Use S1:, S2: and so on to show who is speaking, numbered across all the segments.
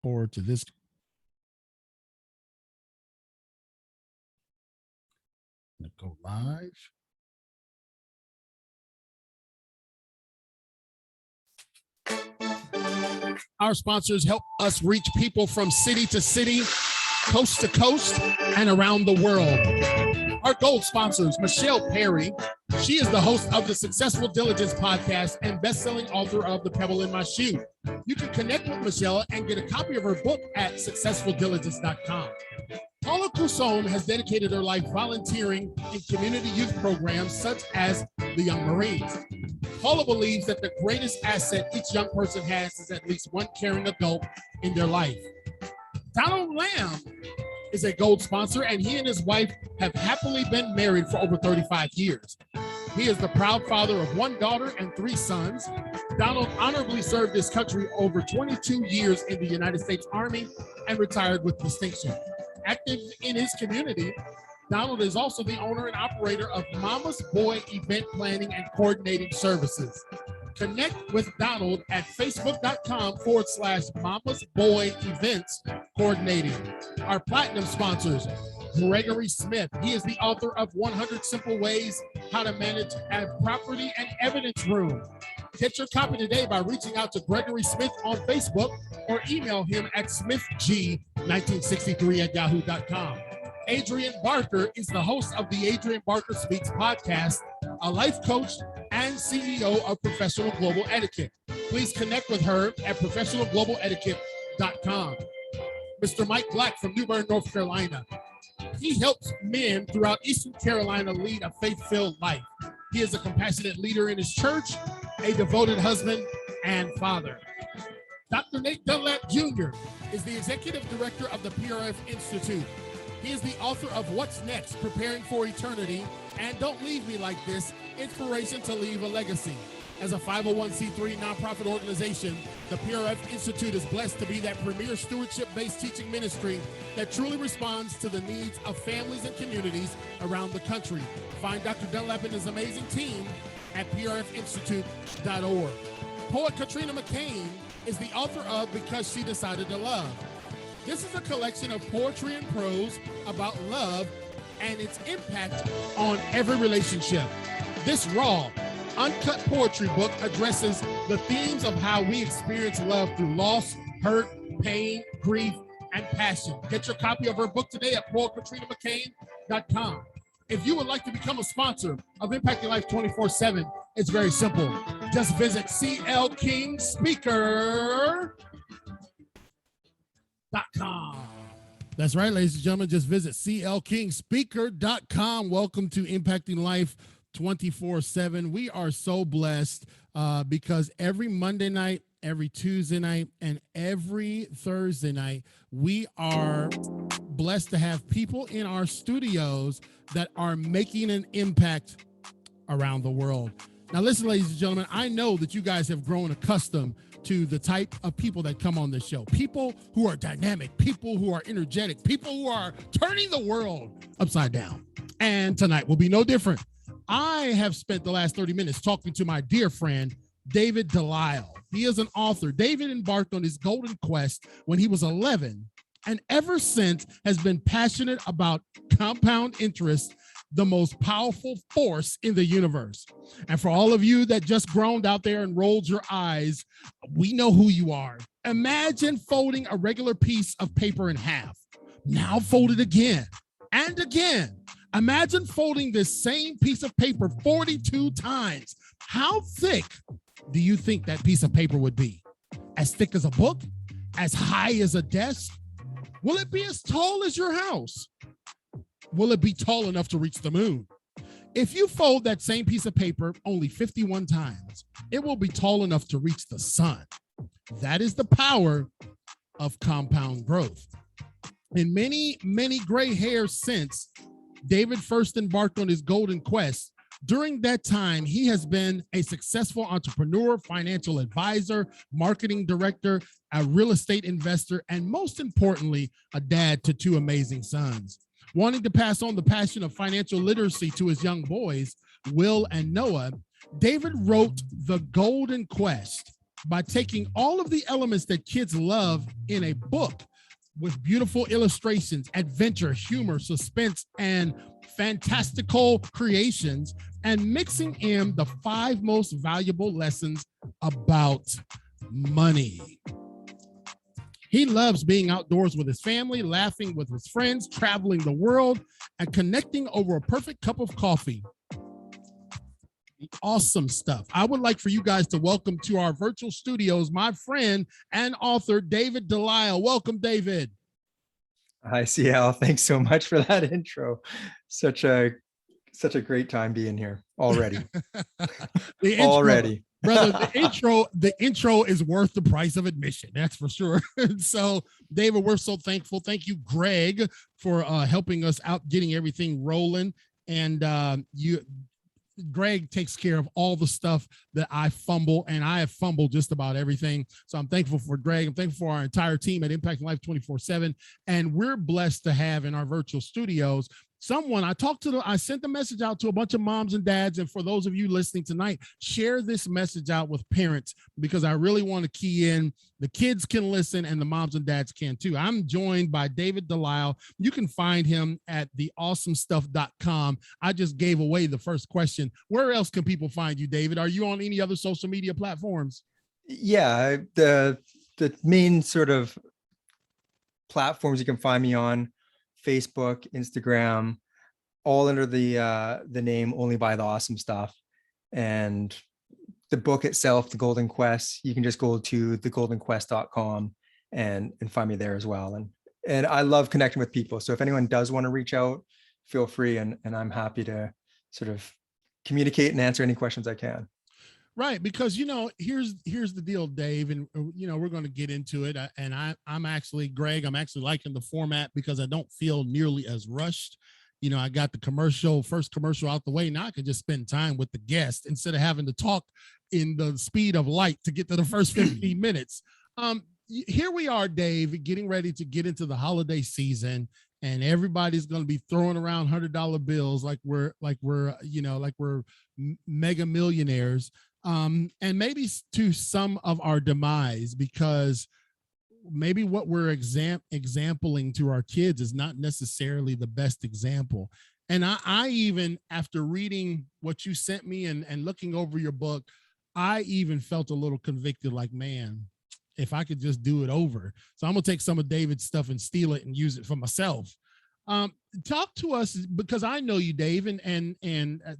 S1: forward to this. Go live. Our sponsors help us reach people from city to city, coast to coast, and around the world. Our gold sponsors, Michelle Perry. She is the host of the Successful Diligence podcast and best-selling author of The Pebble in My Shoe. You can connect with Michelle and get a copy of her book at successfuldiligence.com. Paula Cusone has dedicated her life volunteering in community youth programs such as the Young Marines. Paula believes that the greatest asset each young person has is at least one caring adult in their life. Donald Lamb is a gold sponsor, and he and his wife have happily been married for over 35 years. He is the proud father of one daughter and 3 sons. Donald honorably served his country over 22 years in the United States Army and retired with distinction. Active in his community, Donald is also the owner and operator of Mama's Boy Event Planning and Coordinating Services. Connect with Donald at facebook.com/Mama's Boy Events Coordinating. Our platinum sponsors, Gregory Smith. He is the author of 100 Simple Ways How to Manage a Property and Evidence Room. Get your copy today by reaching out to Gregory Smith on Facebook or email him at smithg1963@yahoo.com. Adrian Barker is the host of the Adrian Barker Speaks podcast, a life coach and CEO of Professional Global Etiquette. Please connect with her at professionalglobaletiquette.com. Mr. Mike Black from New Bern, North Carolina. He helps men throughout Eastern Carolina lead a faith-filled life. He is a compassionate leader in his church, a devoted husband and father. Dr. Nate Dunlap Jr. is the executive director of the PRF Institute. He is the author of What's Next, Preparing for Eternity, and Don't Leave Me Like This, Inspiration to Leave a Legacy. As a 501c3 nonprofit organization, the PRF Institute is blessed to be that premier stewardship-based teaching ministry that truly responds to the needs of families and communities around the country. Find Dr. Dunlap and his amazing team at prfinstitute.org. Poet Katrina McCain is the author of Because She Decided to Love. This is a collection of poetry and prose about love and its impact on every relationship. This raw, uncut poetry book addresses the themes of how we experience love through loss, hurt, pain, grief, and passion. Get your copy of her book today at poetkatrina.mccain.com. If you would like to become a sponsor of Impacting Life 24/7, it's very simple. Just visit clkingspeaker.com. That's right, ladies and gentlemen. Just visit clkingspeaker.com. Welcome to Impacting Life 24/7. We are so blessed because every Monday night, every Tuesday night, and every Thursday night, we are blessed to have people in our studios that are making an impact around the world. Now, listen, ladies and gentlemen, I know that you guys have grown accustomed to the type of people that come on this show. People who are dynamic, people who are energetic, people who are turning the world upside down. And tonight will be no different. I have spent the last 30 minutes talking to my dear friend, David Delisle. He is an author. David embarked on his golden quest when he was 11, and ever since has been passionate about compound interest, the most powerful force in the universe. And for all of you that just groaned out there and rolled your eyes, we know who you are. Imagine folding a regular piece of paper in half. Now fold it again and again. Imagine folding this same piece of paper 42 times. How thick do you think that piece of paper would be? As thick as a book? As high as a desk? Will it be as tall as your house? Will it be tall enough to reach the moon? If you fold that same piece of paper only 51 times, it will be tall enough to reach the sun. That is the power of compound growth. In many, many gray hairs since David first embarked on his golden quest, during that time, he has been a successful entrepreneur, financial advisor, marketing director, a real estate investor, and most importantly, a dad to 2 amazing sons. Wanting to pass on the passion of financial literacy to his young boys, Will and Noah, David wrote The Golden Quest, by taking all of the elements that kids love in a book with beautiful illustrations, adventure, humor, suspense, and fantastical creations, and mixing in the 5 most valuable lessons about money. He loves being outdoors with his family, laughing with his friends, traveling the world, and connecting over a perfect cup of coffee. Awesome stuff. I would like for you guys to welcome to our virtual studios my friend and author, David Delisle. Welcome, David.
S2: Hi, CL. Thanks so much for that intro. Such a great time being here already.
S1: The intro,
S2: already.
S1: Brother, the intro is worth the price of admission. That's for sure. So, David, we're so thankful. Thank you, Greg, for helping us out, getting everything rolling. And Greg takes care of all the stuff that I fumble, and I have fumbled just about everything. So I'm thankful for Greg. I'm thankful for our entire team at Impact Life 24/7. And we're blessed to have in our virtual studios someone I sent the message out to a bunch of moms and dads. And for those of you listening tonight, share this message out with parents, because I really want to key in. The kids can listen and the moms and dads can too. I'm joined by David Delisle. You can find him at theawesomestuff.com. I just gave away the first question. Where else can people find you, David? Are you on any other social media platforms?
S2: Yeah, the main sort of platforms you can find me on: Facebook, Instagram, all under the name Only Buy the Awesome Stuff. And the book itself, The Golden Quest, you can just go to thegoldenquest.com and find me there as well. And I love connecting with people. So if anyone does want to reach out, feel free, and I'm happy to sort of communicate and answer any questions I can.
S1: Right, because here's the deal, Dave, and we're going to get into it. And I'm actually, Greg, I'm actually liking the format because I don't feel nearly as rushed. I got the first commercial out the way. Now I can just spend time with the guest instead of having to talk in the speed of light to get to the first 15 minutes. Here we are, Dave, getting ready to get into the holiday season, and everybody's going to be throwing around $100 bills like we're mega millionaires. And maybe to some of our demise, because maybe what we're exampling to our kids is not necessarily the best example. And I even, after reading what you sent me and looking over your book, I even felt a little convicted, like, man, if I could just do it over. So I'm going to take some of David's stuff and steal it and use it for myself. Talk to us, because I know you, Dave, and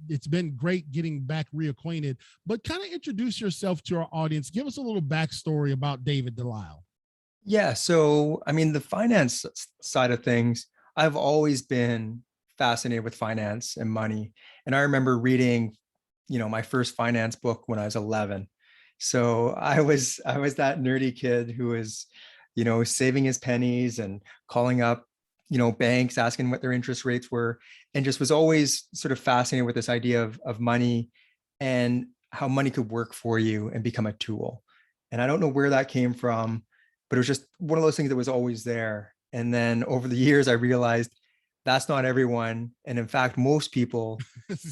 S1: it's been great getting back reacquainted, but kind of introduce yourself to our audience. Give us a little backstory about David Delisle.
S2: Yeah. So, I mean, the finance side of things, I've always been fascinated with finance and money. And I remember reading, my first finance book when I was 11. So I was that nerdy kid who was, saving his pennies and calling up, banks, asking what their interest rates were, and just was always sort of fascinated with this idea of money and how money could work for you and become a tool. And I don't know where that came from, but it was just one of those things that was always there. And then over the years, I realized that's not everyone. And in fact, most people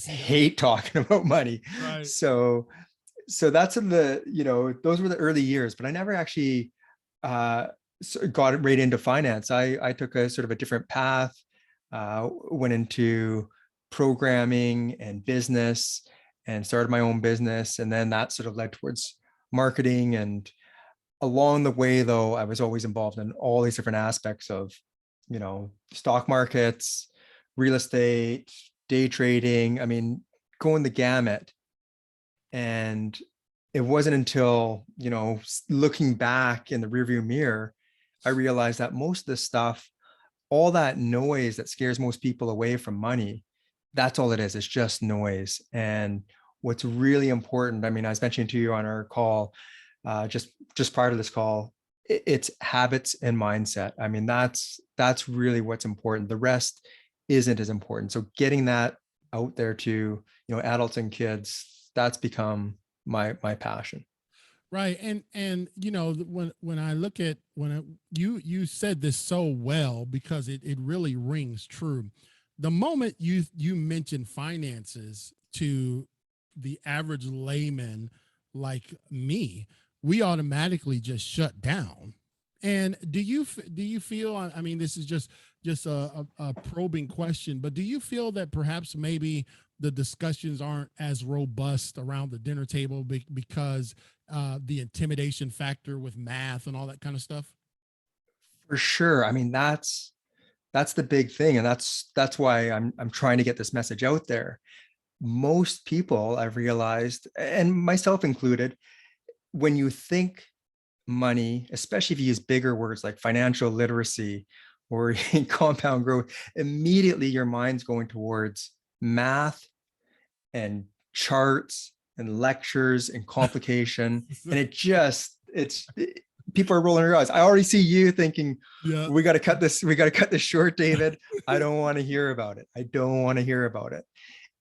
S2: hate talking about money.
S1: Right.
S2: So that's in those were the early years, but I never actually got right into finance. I took a sort of a different path, went into programming and business and started my own business. And then that sort of led towards marketing. And along the way, though, I was always involved in all these different aspects of, stock markets, real estate, day trading. I mean, going the gamut. And it wasn't until, looking back in the rearview mirror, I realized that most of this stuff, all that noise that scares most people away from money, that's all it is. It's just noise. And what's really important, I mean, I was mentioning to you on our call, just prior to this call, it's habits and mindset. I mean, that's really what's important. The rest isn't as important. So getting that out there to, adults and kids, that's become my passion.
S1: Right. And when I look at you said this so well, because it really rings true. The moment you mention finances to the average layman like me, we automatically just shut down. And do you feel, I mean, this is just a probing question, but do you feel that perhaps maybe the discussions aren't as robust around the dinner table because the intimidation factor with math and all that kind of stuff?
S2: For sure. I mean, that's the big thing. And that's why I'm trying to get this message out there. Most people, I've realized, and myself included, when you think money, especially if you use bigger words like financial literacy or compound growth, immediately your mind's going towards math and charts and lectures and complication. And people are rolling their eyes. I already see you thinking,
S1: Yeah.
S2: we got to cut this, short, David. I don't want to hear about it. I don't want to hear about it.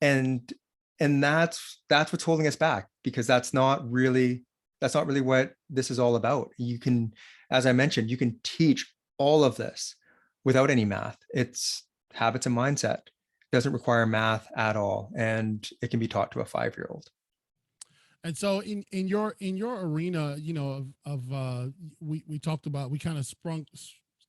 S2: And that's what's holding us back, because that's not really what this is all about. You can, as I mentioned, you can teach all of this without any math. It's habits and mindset. It doesn't require math at all, and it can be taught to a 5-year-old.
S1: And so in your arena, you know, we talked about, we kind of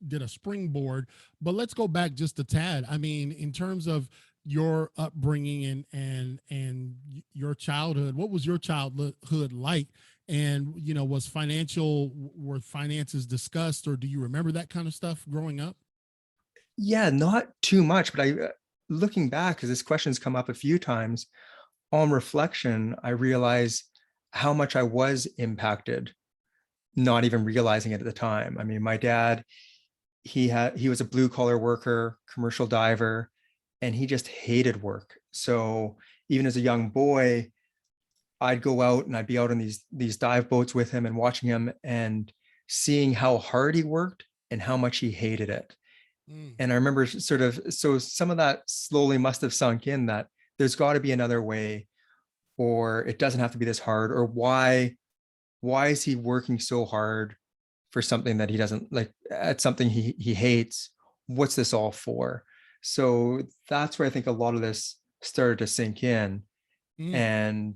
S1: did a springboard, but let's go back just a tad. I mean, in terms of your upbringing and your childhood, what was your childhood like? And you know, were finances discussed, or do you remember that kind of stuff growing up?
S2: Yeah, not too much, but looking back, because this question's come up a few times, on reflection, I realize how much I was impacted, not even realizing it at the time. I mean, my dad, he was a blue collar worker, commercial diver, and he just hated work. So even as a young boy, I'd go out and I'd be out on these dive boats with him and watching him and seeing how hard he worked and how much he hated it.
S1: Mm.
S2: And I remember so some of that slowly must have sunk in, that there's got to be another way, or it doesn't have to be this hard, or why is he working so hard for something that he doesn't like, at something he hates? What's this all for? So that's where I think a lot of this started to sink in.
S1: Mm.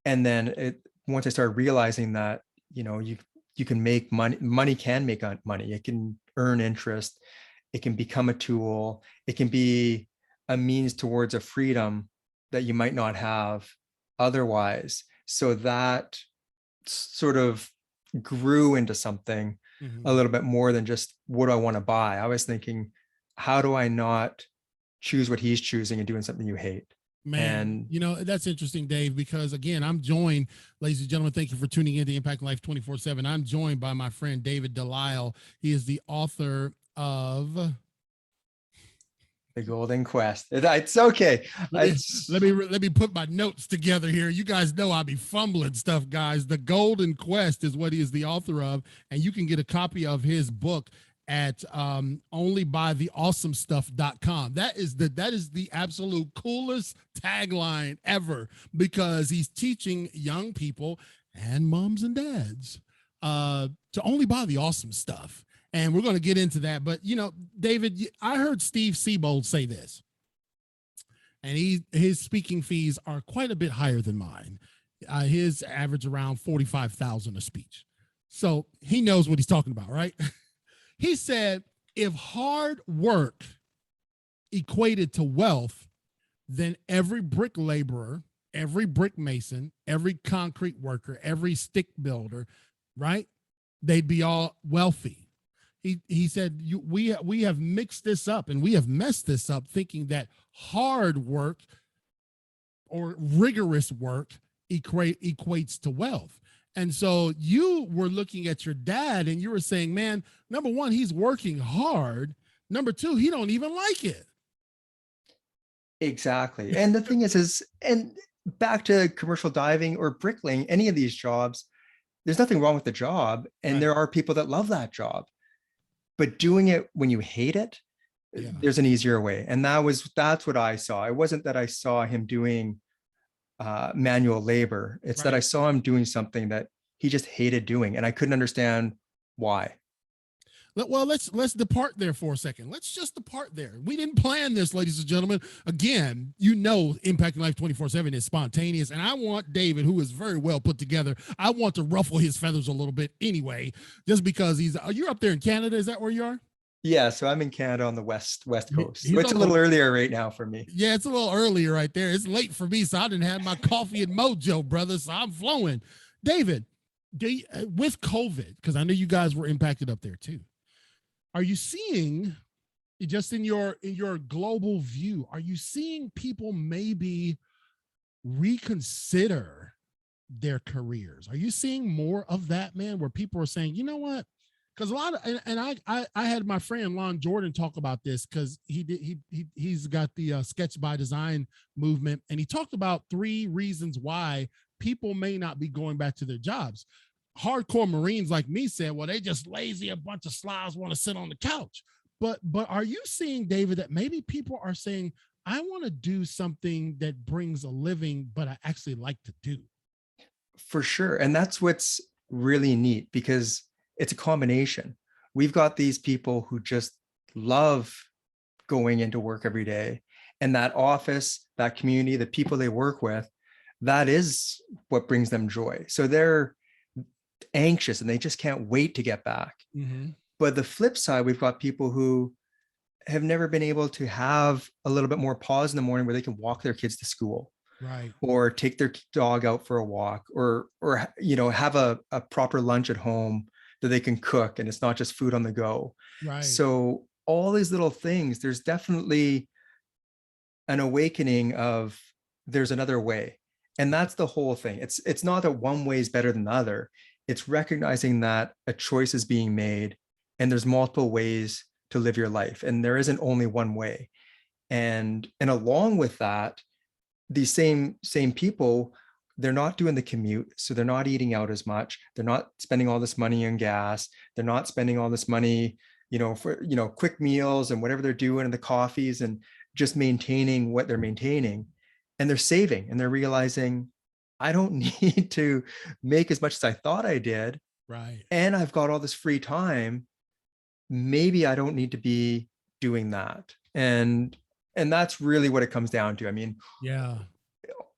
S2: And then once I started realizing that, you can make money can make money, it can earn interest, it can become a tool, it can be a means towards a freedom that you might not have otherwise. So that sort of grew into something a
S1: Mhm.
S2: little bit more than just, what do I want to buy? I was thinking, how do I not choose what he's choosing and doing something you hate?
S1: Man,
S2: And
S1: you know, that's interesting, Dave, because again, I'm joined, ladies and gentlemen, thank you for tuning in to Impact Life 24/7. I'm joined by my friend David Delisle. He is the author of
S2: the Golden Quest. It's okay.
S1: let me let me put my notes together here. You guys know I'll be fumbling stuff, guys. The Golden Quest is what he is the author of, and you can get a copy of his book at onlybytheawesomestuff.com. That is the absolute coolest tagline ever, because he's teaching young people and moms and dads to only buy the awesome stuff. And we're going to get into that. But, you know, David, I heard Steve Siebold say this, and his speaking fees are quite a bit higher than mine. His average around 45,000 a speech. So he knows what he's talking about, right? He said, if hard work equated to wealth, then every brick laborer, every brick mason, every concrete worker, every stick builder, right? They'd be all wealthy. He said, we have mixed this up and we have messed this up, thinking that hard work or rigorous work equates to wealth. And so you were looking at your dad and you were saying, man, number one, he's working hard. Number two, he don't even like it.
S2: exactly. And the thing is, and back to commercial diving or bricklaying, any of these jobs, there's nothing wrong with the job. And
S1: Right.
S2: there are people that love that job, but doing it when you hate it,
S1: Yeah.
S2: there's an easier way. And that's what I saw. It wasn't that I saw him doing manual labor. It's that I
S1: Right.
S2: saw him doing something that he just hated doing, and I couldn't understand why.
S1: Well, let's depart there for a second. Let's just depart there. We didn't plan this, ladies and gentlemen. Again, you know, Impacting Life 24/7 is spontaneous, and I want David, who is very well put together, I want to ruffle his feathers a little bit anyway, just because you're up there in Canada. Is that where you are?
S2: Yeah, so I'm in Canada on the west coast.
S1: He's
S2: It's
S1: on
S2: a
S1: the
S2: little earlier right now for me.
S1: Yeah, it's a little earlier right there. It's late for me, so I didn't have my coffee and mojo, brother. So I'm flowing. David, with COVID, because I know you guys were impacted up there too. Are you seeing, just in your global view, are you seeing people maybe reconsider their careers? Are you seeing more of that, man, where people are saying, you know what? Because a lot of, and I had my friend Lon Jordan talk about this, because he's got the sketch by design movement, and he talked about 3 reasons why people may not be going back to their jobs. Hardcore Marines like me said, well, they just lazy, a bunch of slobs want to sit on the couch. But are you seeing, David, that maybe people are saying, I want to do something that brings a living, but I actually like to do?
S2: For sure. And that's what's really neat, because it's a combination. We've got these people who just love going into work every day, and that office, that community, the people they work with, that is what brings them joy. So they're anxious and they just can't wait to get back.
S1: Mm-hmm.
S2: But the flip side, we've got people who have never been able to have a little bit more pause in the morning where they can walk their kids to school,
S1: Right.
S2: or take their dog out for a walk, or have a proper lunch at home that they can cook and it's not just food on the go.
S1: Right.
S2: So all these little things, there's definitely an awakening of there's another way. And that's the whole thing. It's not that one way is better than the other. It's recognizing that a choice is being made and there's multiple ways to live your life, and there isn't only one way. And along with that, these same people, they're not doing the commute, so they're not eating out as much, they're not spending all this money on gas, they're not spending all this money for quick meals and whatever they're doing, and the coffees, and just maintaining what they're maintaining. And they're saving, and they're realizing, I don't need to make as much as I thought I did,
S1: Right.
S2: and I've got all this free time. Maybe I don't need to be doing that. And that's really what it comes down to. I mean,
S1: Yeah.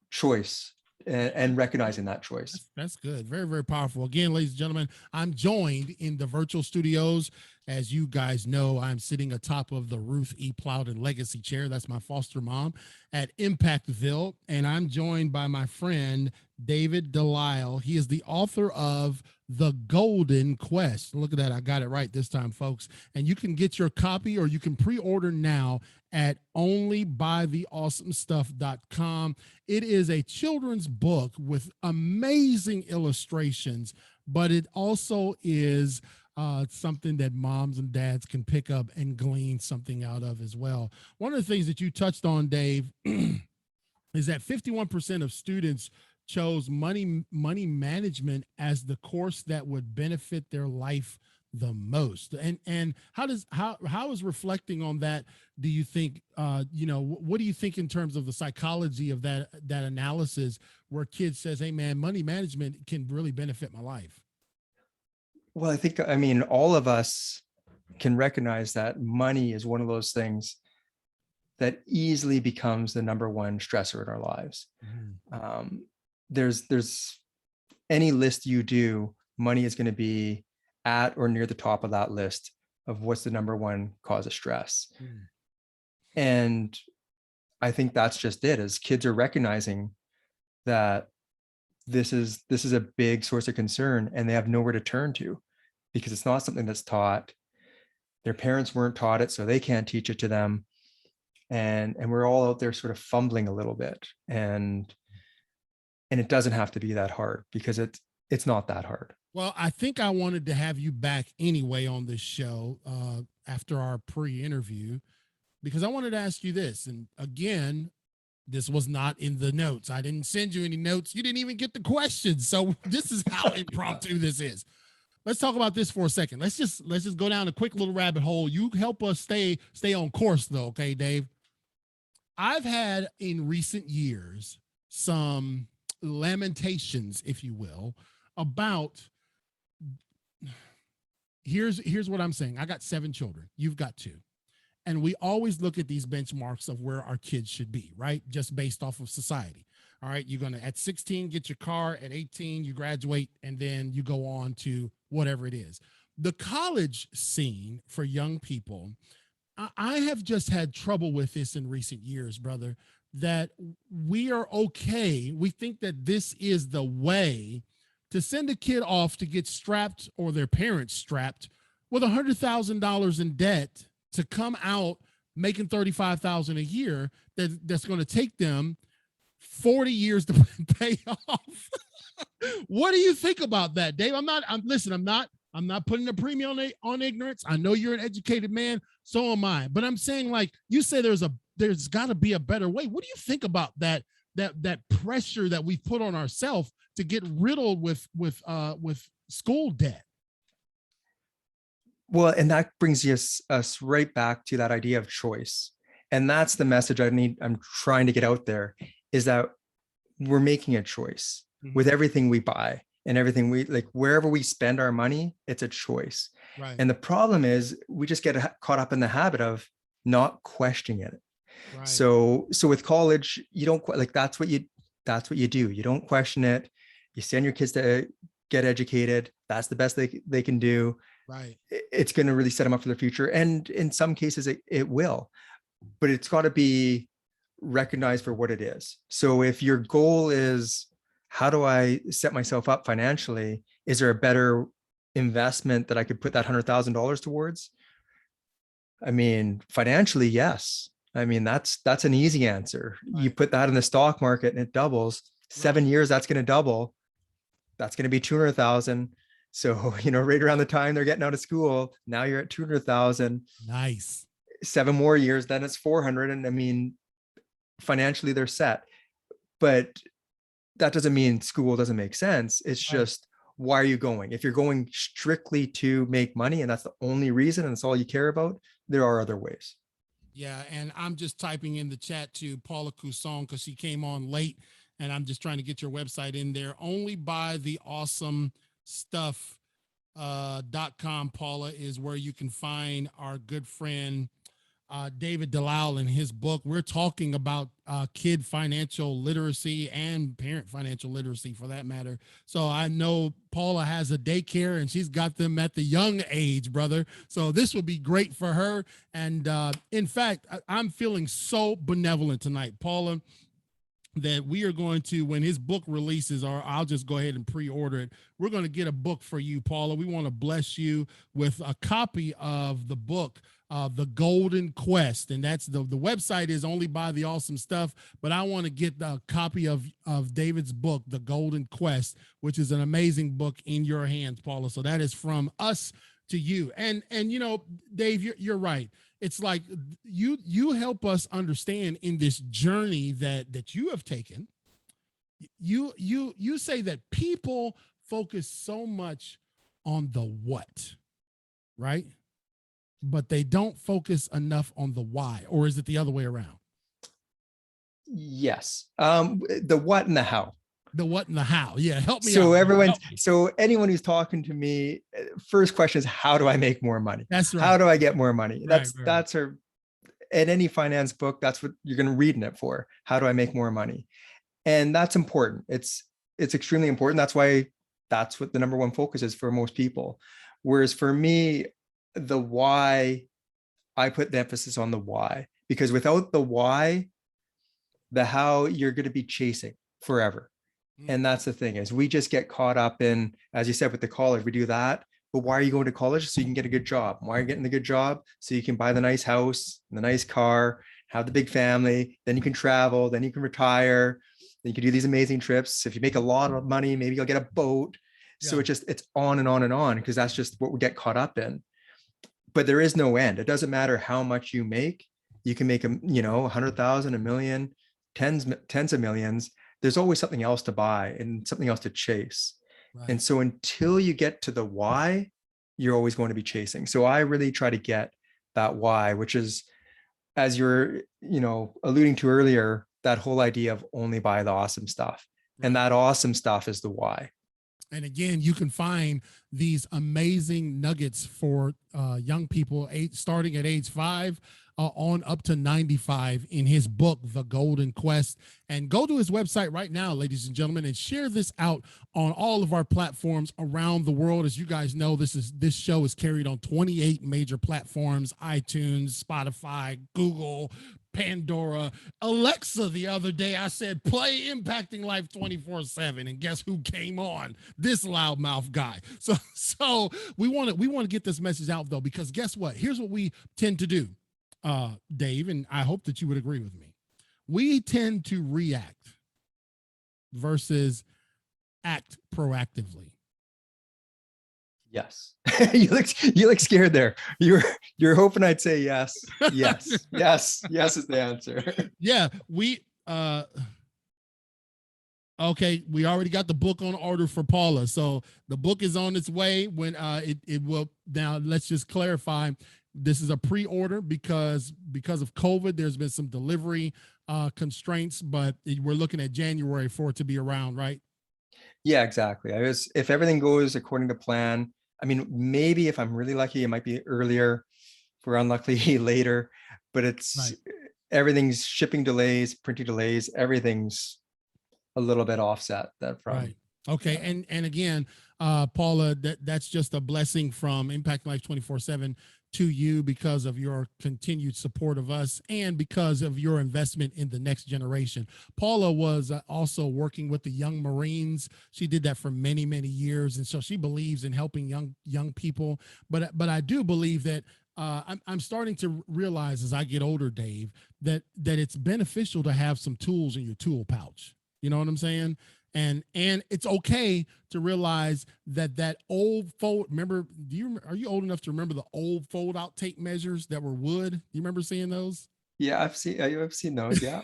S2: choice, and recognizing that choice.
S1: That's good. Very, very powerful. Again, ladies and gentlemen, I'm joined in the virtual studios. As you guys know, I'm sitting atop of the Ruth E. Plowden Legacy Chair. That's my foster mom at Impactville. And I'm joined by my friend, David Delisle. He is the author of The Golden Quest. Look at that. I got it right this time, folks. And you can get your copy, or you can pre-order now at onlybuytheawesomestuff.com. It is a children's book with amazing illustrations, but it also is something that moms and dads can pick up and glean something out of as well. One of the things that you touched on, Dave, is that 51% of students chose money management as the course that would benefit their life the most. And how is reflecting on that, do you think, what do you think in terms of the psychology of that analysis, where kids says, hey man, money management can really benefit my life?
S2: Well, I mean, all of us can recognize that money is one of those things that easily becomes the number one stressor in our lives. Mm-hmm. There's any list you do, money is going to be at or near the top of that list of what's the number one cause of stress. Mm. And I think that's just it, as kids are recognizing that this is a big source of concern, and they have nowhere to turn to, because it's not something that's taught. Their parents weren't taught it, so they can't teach it to them. And we're all out there sort of fumbling a little bit. And it doesn't have to be that hard, because it's not that hard.
S1: Well, I think I wanted to have you back anyway on this show after our pre-interview, because I wanted to ask you this. And again, this was not in the notes. I didn't send you any notes. You didn't even get the questions. So this is how impromptu this is. Let's talk about this for a second. Let's just go down a quick little rabbit hole. You help us stay on course though, okay, Dave? I've had in recent years some lamentations, if you will, about here's what I'm saying. I got 7 children. You've got 2. And we always look at these benchmarks of where our kids should be, right? Just based off of society. All right, you're going to at 16 get your car, at 18 you graduate, and then you go on to whatever it is. The college scene for young people, I have just had trouble with this in recent years, brother, that we are okay. We think that this is the way to send a kid off to get strapped, or their parents strapped with $100,000 in debt, to come out making $35,000 a year, that's going to take them 40 years to pay off. What do you think about that, Dave? I'm not putting a premium on ignorance. I know you're an educated man, so am I. But I'm saying, like you say, there's got to be a better way. What do you think about that pressure that we put on ourselves to get riddled with school debt?
S2: Well, and that brings us right back to that idea of choice. And that's the message I'm trying to get out there, is that we're making a choice with everything we buy and everything we like. Wherever we spend our money, it's a choice.
S1: Right.
S2: And the problem is we just get caught up in the habit of not questioning it.
S1: Right.
S2: So with college, you don't like, that's what you do. You don't question it. You send your kids to get educated. That's the best they can do.
S1: Right.
S2: It's going to really set them up for the future. And in some cases it will, but it's got to be recognized for what it is. So if your goal is, how do I set myself up financially? Is there a better investment that I could put that $100,000 towards? I mean, financially, yes. I mean, that's an easy answer. Right. You put that in the stock market and it doubles. 7 years, that's going to double. That's going to be 200,000. So, right around the time they're getting out of school, now you're at 200,000.
S1: Nice.
S2: 7 more years, then it's 400. And I mean, financially they're set, but that doesn't mean school doesn't make sense. It's just, why are you going? If you're going strictly to make money and that's the only reason and that's all you care about, there are other ways.
S1: Yeah. And I'm just typing in the chat to Paula Cousson, because she came on late, and I'm just trying to get your website in there. Only buy the awesome stuff.com, Paula, is where you can find our good friend David Delisle in his book. We're talking about kid financial literacy and parent financial literacy, for that matter. So I know Paula has a daycare and she's got them at the young age, brother. So this would be great for her. And in fact, I'm feeling so benevolent tonight, Paula, that we are going to, when his book releases, or I'll just go ahead and pre-order it, we're going to get a book for you, Paula. We want to bless you with a copy of the book, The Golden Quest. And that's the website is Only Buy the Awesome Stuff, but I want to get a copy of David's book, The Golden Quest, which is an amazing book, in your hands, Paula. So that is from us to you. And Dave, you're right. It's like you help us understand in this journey that you have taken. You say that people focus so much on the what, right? But they don't focus enough on the why. Or is it the other way around?
S2: Yes. The what and the how.
S1: The what and the how. Yeah, help me
S2: out. So anyone who's talking to me, first question is, how do I make more money?
S1: That's right.
S2: How do I get more money?
S1: Right.
S2: That's her. In any finance book, that's what you're going to read in it for. How do I make more money? And that's important. It's extremely important. That's why that's what the number one focus is for most people. Whereas for me, the why, I put the emphasis on the why, because without the why, the how, you're going to be chasing forever. And that's the thing, is we just get caught up in, as you said, with the college, we do that. But why are you going to college? So you can get a good job. Why are you getting the good job? So you can buy the nice house, the nice car, have the big family, then you can travel, then you can retire, then you can do these amazing trips. If you make a lot of money, maybe you'll get a boat. Yeah. So it's on and on and on, because that's just what we get caught up in. But there is no end. It doesn't matter how much you make. You can make 100,000, a million, tens of millions. There's always something else to buy and something else to chase. Right. And so until you get to the why, you're always going to be chasing. So I really try to get that why, which is, as you're, alluding to earlier, that whole idea of only buy the awesome stuff. Right. And that awesome stuff is the why.
S1: And again, you can find these amazing nuggets for young people starting at age 5 on up to 95 in his book, The Golden Quest. And go to his website right now, ladies and gentlemen, and share this out on all of our platforms around the world. As you guys know, this show is carried on 28 major platforms: iTunes, Spotify, Google, Pandora, Alexa. The other day I said, play Impacting Life 24/7. And guess who came on? This loudmouth guy. So we want to get this message out, though, because guess what? Here's what we tend to do, Dave, and I hope that you would agree with me. We tend to react versus act proactively.
S2: Yes. you look scared there. You're hoping I'd say yes. Yes. Yes. Yes is the answer.
S1: Yeah, okay, we already got the book on order for Paula. So the book is on its way. When it will. Now let's just clarify. This is a pre-order because of COVID. There's been some delivery constraints, but we're looking at January for it to be around, right?
S2: Yeah, exactly. If everything goes according to plan, I mean, maybe if I'm really lucky, it might be earlier. If we're unlucky, later. But
S1: Right.
S2: Everything's shipping delays, printing delays. Everything's a little bit offset that from.
S1: Right. Okay. And again, Paula, that's just a blessing from Impact Life 24/7 to you because of your continued support of us and because of your investment in the next generation. Paula was also working with the Young Marines. She did that for many, many years, and so she believes in helping young people. But I do believe that I'm starting to realize as I get older, Dave, that it's beneficial to have some tools in your tool pouch. You know what I'm saying? And it's okay to realize that old fold. Remember, are you old enough to remember the old fold out tape measures that were wood? You remember seeing those?
S2: Yeah, I've seen those. Yeah.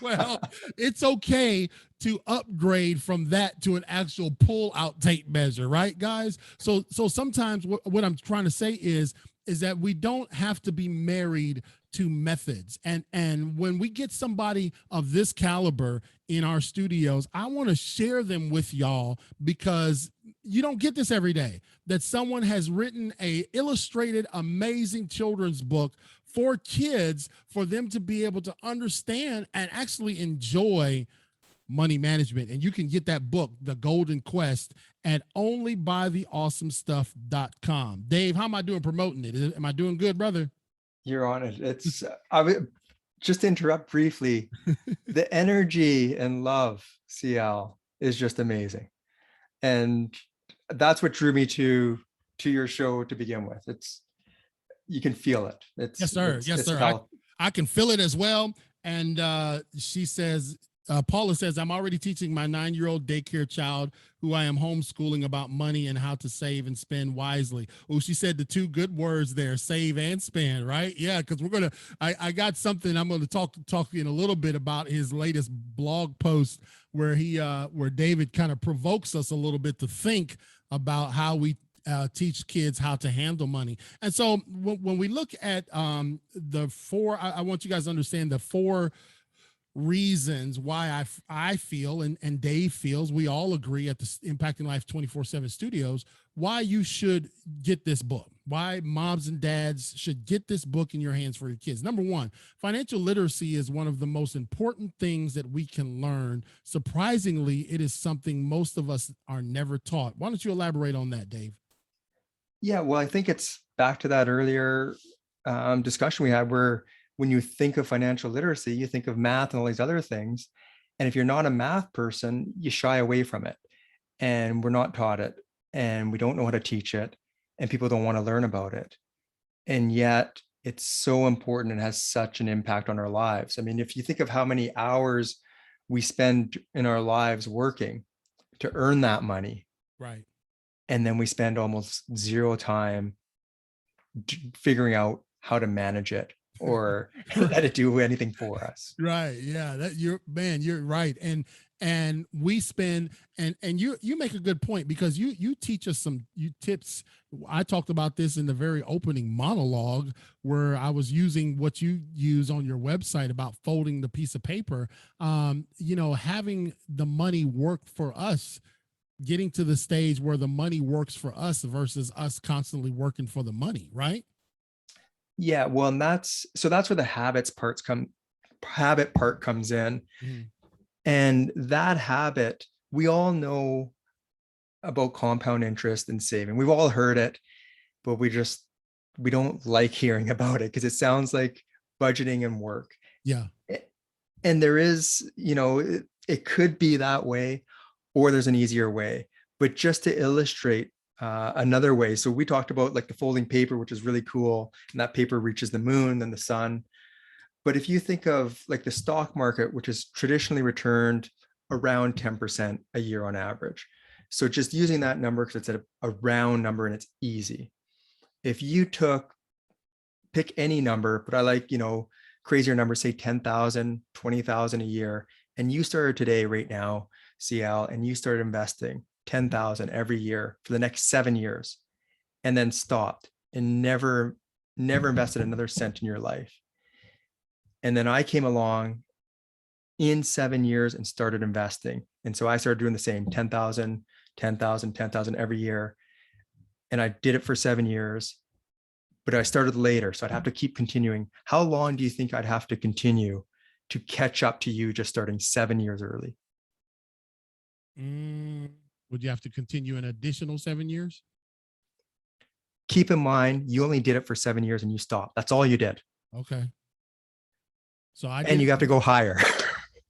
S1: Well, it's okay to upgrade from that to an actual pull out tape measure, right, guys? So sometimes what I'm trying to say is that we don't have to be married to methods. And when we get somebody of this caliber in our studios, I want to share them with y'all because you don't get this every day, that someone has written a illustrated, amazing children's book for kids, for them to be able to understand and actually enjoy money management. And you can get that book, The Golden Quest, at onlybuy.theawesomestuff.com. Dave, how am I doing promoting it? Am I doing good, brother?
S2: You're on it. It's I would just to interrupt briefly. The energy and love, CL, is just amazing. And that's what drew me to your show to begin with. You can feel it.
S1: Yes, sir. Yes, sir. I can feel it as well. And she says, Paula says, I'm already teaching my 9-year-old daycare child who I am homeschooling about money and how to save and spend wisely. Oh, she said the two good words there, save and spend, right? Yeah, because I got something I'm going to talk in a little bit about his latest blog post where where David kind of provokes us a little bit to think about how we teach kids how to handle money. And so when we look at the four, I want you guys to understand the four reasons why I feel and Dave feels, we all agree at the Impacting Life 24/7 studios, why you should get this book, why moms and dads should get this book in your hands for your kids. Number one, financial literacy is one of the most important things that we can learn. Surprisingly, it is something most of us are never taught. Why don't you elaborate on that, Dave?
S2: Yeah, well, I think it's back to that earlier discussion we had where when you think of financial literacy, you think of math and all these other things. And if you're not a math person, you shy away from it. And we're not taught it. And we don't know how to teach it. And people don't want to learn about it. And yet it's so important and has such an impact on our lives. I mean, if you think of how many hours we spend in our lives working to earn that money.
S1: Right.
S2: And then we spend almost zero time figuring out how to manage it or let it do anything for us.
S1: Right. Yeah. You're right. And we spend and you make a good point because you teach us some tips. I talked about this in the very opening monologue where I was using what you use on your website about folding the piece of paper. Having the money work for us getting to the stage where the money works for us versus us constantly working for the money, right?
S2: Yeah, well, and that's where the habit part comes in.
S1: Mhm.
S2: And that habit, we all know about compound interest and saving. We've all heard it, but we don't like hearing about it because it sounds like budgeting and work.
S1: Yeah.
S2: And there is, it could be that way, or there's an easier way. But just to illustrate another way, so we talked about like the folding paper, which is really cool, and that paper reaches the moon, then the sun. But if you think of like the stock market, which is traditionally returned around 10% a year on average. So just using that number because it's a round number and it's easy. If you pick any number, but I like, crazier numbers, say 10,000, 20,000 a year, and you started today right now, CL, and you started investing 10,000 every year for the next 7 years, and then stopped and never invested another cent in your life. And then I came along in 7 years and started investing. And so I started doing the same 10,000, 10,000, 10,000 every year. And I did it for 7 years, but I started later. So I'd have to keep continuing. How long do you think I'd have to continue to catch up to you just starting 7 years early?
S1: Would you have to continue an additional 7 years?
S2: Keep in mind, you only did it for 7 years and you stopped. That's all you did.
S1: Okay. So I
S2: And
S1: did.
S2: you have to go higher.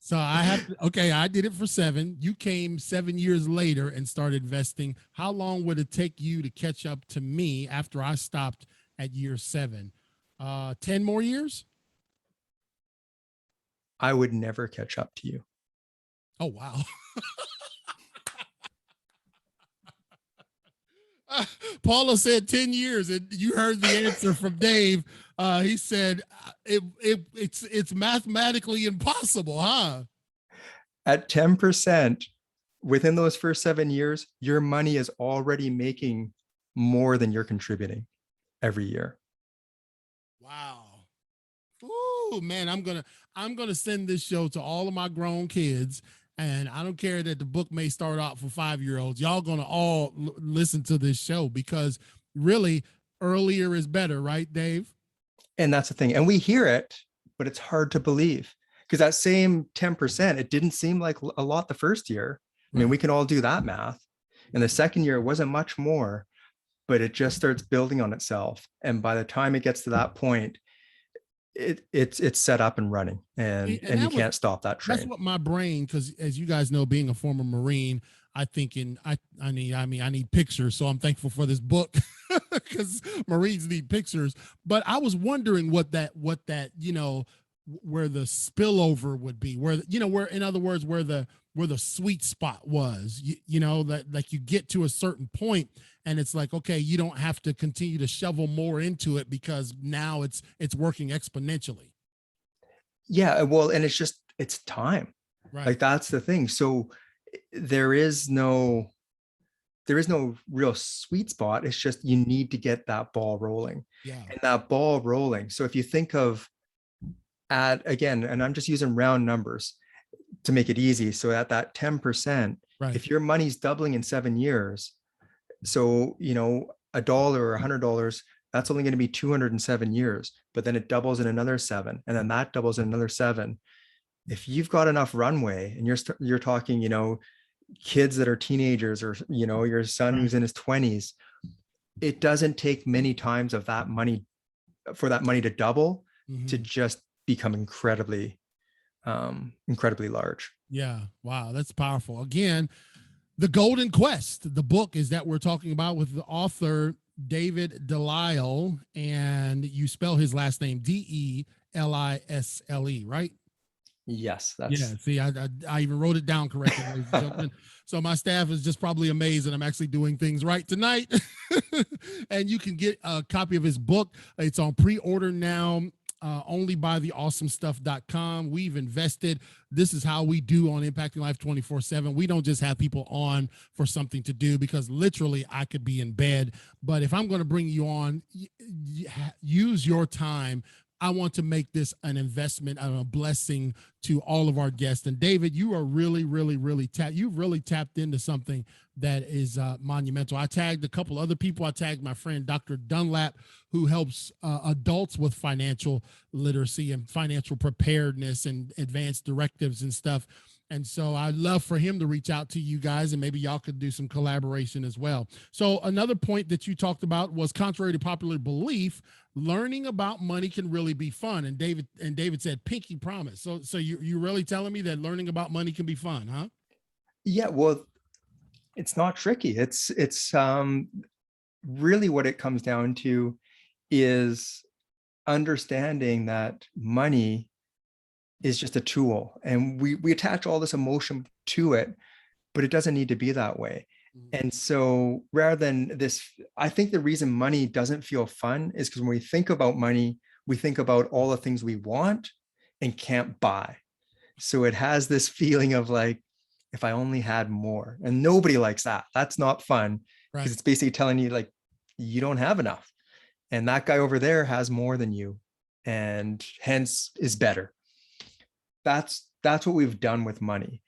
S1: So I have to, okay, I did it for 7. You came 7 years later and started investing. How long would it take you to catch up to me after I stopped at year 7? 10 more years?
S2: I would never catch up to you.
S1: Oh, wow. Paula said 10 years, and you heard the answer from Dave. He said it's mathematically impossible, huh?
S2: At 10%, within those first 7 years, your money is already making more than you're contributing every year.
S1: Wow. Ooh, man, I'm gonna send this show to all of my grown kids. And I don't care that the book may start out for 5-year-olds. Y'all gonna all listen to this show because really earlier is better, right, Dave?
S2: And that's the thing. And we hear it, but it's hard to believe because that same 10%, it didn't seem like a lot the first year. I mean,
S1: Right.
S2: we can all do that math. And the second year, it wasn't much more, but it just starts building on itself. And by the time it gets to that point, it's set up and running,
S1: And
S2: and you can't stop that
S1: that's
S2: train.
S1: what my brain, because as you guys know, being a former Marine, I need pictures, so I'm thankful for this book because Marines need pictures. But I was wondering what that where the spillover would be, where in other words where the sweet spot was, that like you get to a certain point and it's like, okay, you don't have to continue to shovel more into it because now it's working exponentially.
S2: Yeah, well, and it's time.
S1: Right.
S2: Like that's the thing. So there is no real sweet spot. It's just you need to get that ball rolling,
S1: Yeah.
S2: and that ball rolling. So if you think of again, and I'm just using round numbers to make it easy. So at that 10%,
S1: Right.
S2: if your money's doubling in 7 years, so $1 or $100, that's only going to be 207 years, but then it doubles in another 7, and then that doubles in another 7. If you've got enough runway and you're talking, kids that are teenagers, or your son
S1: Right.
S2: who's in his 20s, it doesn't take many times of that money for that money to double to
S1: Mhm.
S2: just become incredibly large.
S1: Yeah. Wow. That's powerful. Again, The Golden Quest, the book is that we're talking about with the author David Delisle, and you spell his last name Delisle, right?
S2: Yes,
S1: Yeah,
S2: that's
S1: see, I even wrote it down correctly, ladies and gentlemen. So my staff is just probably amazed that I'm actually doing things right tonight. And you can get a copy of his book. It's on pre-order now. Only by theawesomestuff.com. We've invested. This is how we do on Impacting Life 24/7. We don't just have people on for something to do because literally I could be in bed. But if I'm going to bring you on, use your time. I want to make this an investment and a blessing to all of our guests. And David, you are really, really, really you've really tapped into something that is monumental. I tagged a couple other people. I tagged my friend Dr. Dunlap, who helps adults with financial literacy and financial preparedness and advanced directives and stuff. And so I'd love for him to reach out to you guys, and maybe y'all could do some collaboration as well. So another point that you talked about was, contrary to popular belief, learning about money can really be fun. And David said, pinky promise. So you're really telling me that learning about money can be fun, huh?
S2: Yeah, well, it's not tricky. It's really what it comes down to is understanding that money is just a tool, and we attach all this emotion to it, but it doesn't need to be that way. And so rather than this, I think the reason money doesn't feel fun is because when we think about money, we think about all the things we want and can't buy. So it has this feeling of like, if I only had more, and nobody likes that. That's not fun, because
S1: Right.
S2: it's basically telling you like, you don't have enough. And that guy over there has more than you, and hence is better. That's what we've done with money.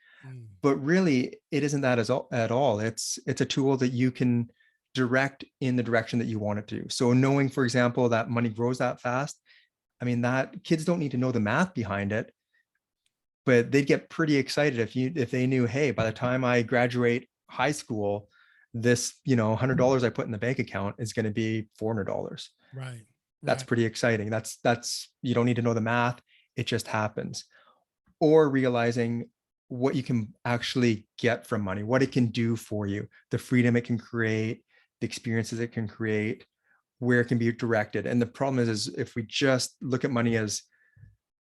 S2: But really, it isn't that at all. It's a tool that you can direct in the direction that you want it to. So knowing, for example, that money grows that fast, I mean, that kids don't need to know the math behind it, but they'd get pretty excited if they knew, hey, by the time I graduate high school, this, $100 I put in the bank account is going to be $400.
S1: Right.
S2: That's
S1: Right.
S2: pretty exciting. That's you don't need to know the math. It just happens. Or realizing what you can actually get from money, what it can do for you, the freedom it can create, the experiences it can create, where it can be directed. And the problem is if we just look at money as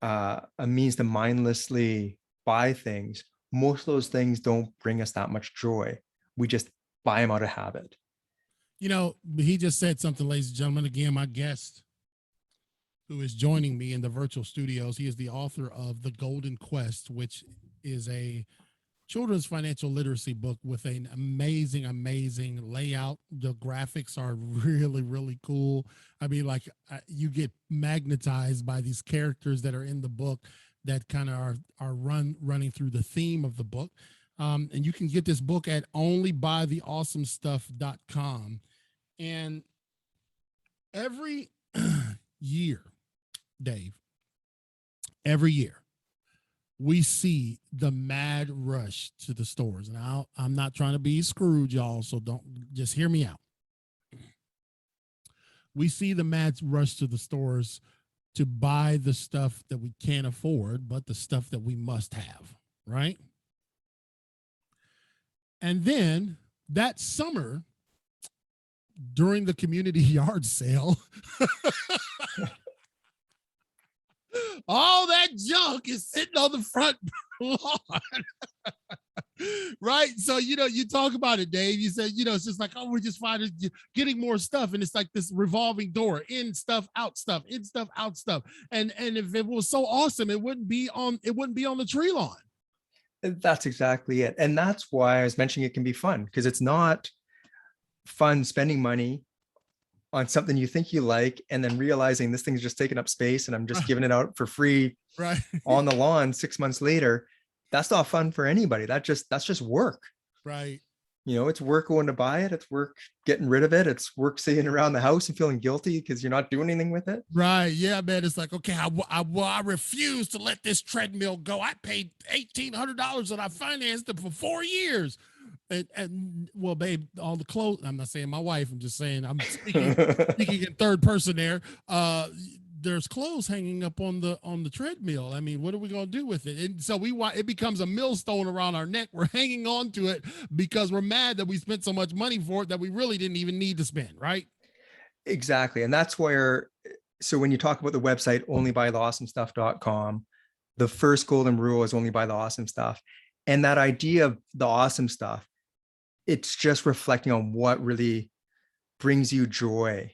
S2: a means to mindlessly buy things, most of those things don't bring us that much joy. We just buy them out of habit.
S1: He just said something, ladies and gentlemen. Again, my guest, who is joining me in the virtual studios, he is the author of The Golden Quest, which is a children's financial literacy book with an amazing, amazing layout. The graphics are really, really cool. I mean, like, you get magnetized by these characters that are in the book that kind of are running through the theme of the book. And you can get this book at onlybuytheawesomestuff.com. And every year, Dave, every year, we see the mad rush to the stores. And I'm not trying to be Scrooge, y'all, so don't, just hear me out. We see the mad rush to the stores to buy the stuff that we can't afford, but the stuff that we must have, right? And then that summer, during the community yard sale, all that junk is sitting on the front lawn. Right? So, you talk about it, Dave. You said, it's just like, oh, we're just finding, getting more stuff. And it's like this revolving door, in stuff, out stuff, in stuff, out stuff. And if it was so awesome, it wouldn't be on the tree lawn.
S2: That's exactly it. And that's why I was mentioning it can be fun, because it's not fun spending money on something you think you like and then realizing this thing's just taking up space and I'm just giving it out for free
S1: right
S2: on the lawn 6 months later. That's not fun for anybody. That's just work.
S1: Right.
S2: It's work going to buy it. It's work getting rid of it. It's work sitting around the house and feeling guilty because you're not doing anything with it.
S1: Right. Yeah, man. It's like, okay, I refuse to let this treadmill go. I paid $1,800 and I financed it for 4 years. And well, babe, all the clothes, I'm not saying my wife, I'm just saying, I'm speaking in third person there. There's clothes hanging up on the treadmill. I mean, what are we going to do with it? And so it becomes a millstone around our neck. We're hanging on to it because we're mad that we spent so much money for it that we really didn't even need to spend. Right.
S2: Exactly. And that's where, so when you talk about the website, onlybuytheawesomestuff.com, the first golden rule is only buy the awesome stuff. And that idea of the awesome stuff, it's just reflecting on what really brings you joy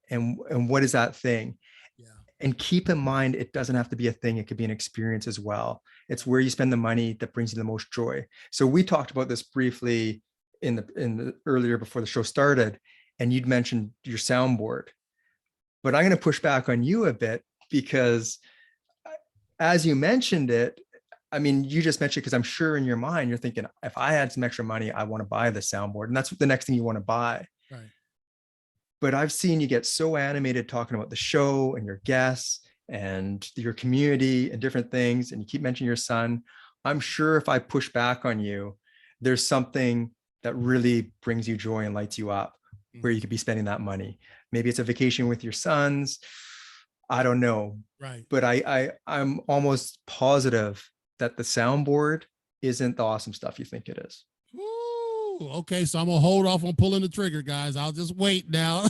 S2: and what is that thing.
S1: Yeah.
S2: And keep in mind, it doesn't have to be a thing. It could be an experience as well. It's where you spend the money that brings you the most joy. So we talked about this briefly in the earlier before the show started, and you'd mentioned your soundboard, but I'm going to push back on you a bit because as you mentioned it, I mean, you just mentioned, because I'm sure in your mind, you're thinking, if I had some extra money, I want to buy the soundboard. And that's the next thing you want to buy.
S1: Right.
S2: But I've seen you get so animated talking about the show and your guests and your community and different things. And you keep mentioning your son. I'm sure if I push back on you, there's something that really brings you joy and lights you up where you could be spending that money. Maybe it's a vacation with your sons. I don't know.
S1: Right.
S2: But I'm almost positive that the soundboard isn't the awesome stuff you think it is.
S1: Woo, okay, so I'm gonna hold off on pulling the trigger, guys. I'll just wait now.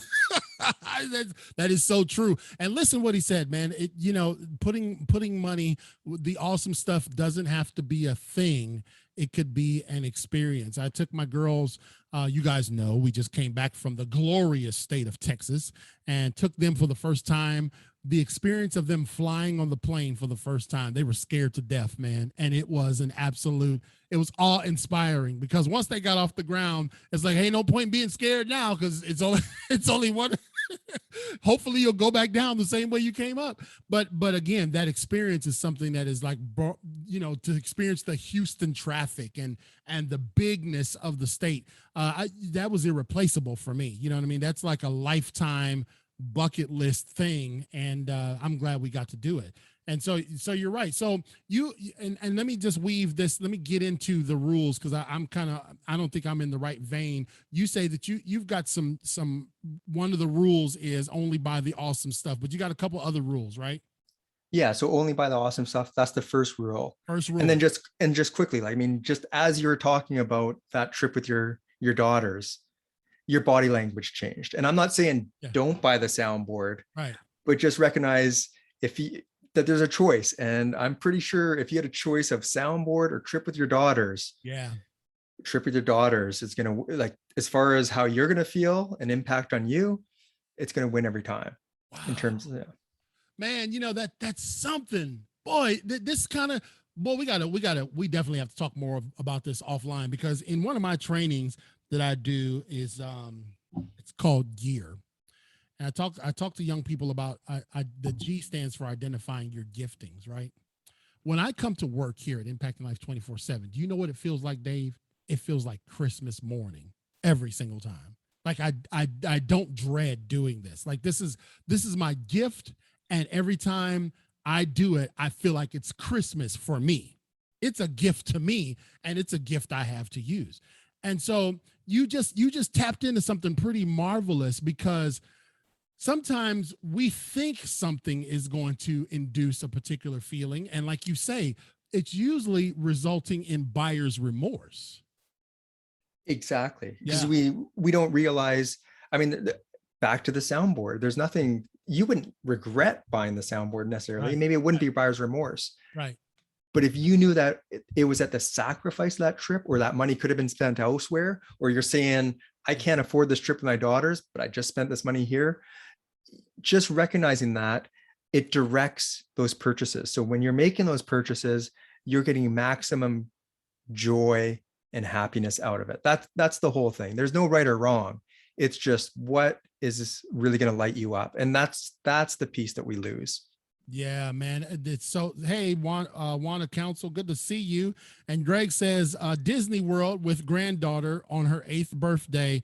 S1: that is so true. And listen what he said, man. It, you know, putting money, the awesome stuff doesn't have to be a thing. It could be an experience. I took my girls, you guys know, we just came back from the glorious state of Texas and took them for the first time. The experience of them flying on the plane for the first time, they were scared to death, man. And it was an absolute, it was awe inspiring because once they got off the ground, it's like, hey, no point in being scared now because it's only one. Hopefully you'll go back down the same way you came up. But again, that experience is something that is like, you know, to experience the Houston traffic and the bigness of the state. That was irreplaceable for me. You know what I mean? That's like a lifetime bucket list thing, and I'm glad we got to do it. And so you're right. So you and let me just weave this. Let me get into the rules because I'm kind of, I don't think I'm in the right vein. You say that you've got some one of the rules is only buy the awesome stuff, but you got a couple other rules, right?
S2: Yeah, so only buy the awesome stuff. That's the first rule.
S1: First rule.
S2: And then just quickly, like, I mean, just as you're talking about that trip with your daughters, your body language changed. And I'm not saying don't buy the soundboard,
S1: right,
S2: but just recognize that there's a choice. And I'm pretty sure if you had a choice of soundboard or trip with your daughters, trip with your daughters is going to, like, as far as how you're going to feel an impact on you, it's going to win every time. Wow. In terms of,
S1: man, you know, that's something, boy, this kind of, boy, we definitely have to talk more about this offline because in one of my trainings that I do is, it's called GEAR. And I talk to young people about the G stands for identifying your giftings, right? When I come to work here at Impacting Life 24/7, do you know what it feels like, Dave? It feels like Christmas morning every single time. Like I don't dread doing this. Like this is my gift, and every time I do it, I feel like it's Christmas for me. It's a gift to me, and it's a gift I have to use. And so you just tapped into something pretty marvelous because sometimes we think something is going to induce a particular feeling. And like you say, it's usually resulting in buyer's remorse.
S2: Exactly. Because we don't realize, I mean, back to the soundboard, there's nothing, you wouldn't regret buying the soundboard necessarily. Right. Maybe it wouldn't be buyer's remorse.
S1: Right.
S2: But if you knew that it was at the sacrifice of that trip, or that money could have been spent elsewhere, or you're saying, I can't afford this trip with my daughters, but I just spent this money here. Just recognizing that it directs those purchases. So when you're making those purchases, you're getting maximum joy and happiness out of it. That's the whole thing. There's no right or wrong. It's just what is really going to light you up. And that's the piece that we lose.
S1: Yeah, man. It's so, hey, Wanda Council, good to see you. And Greg says, Disney World with granddaughter on her 8th birthday,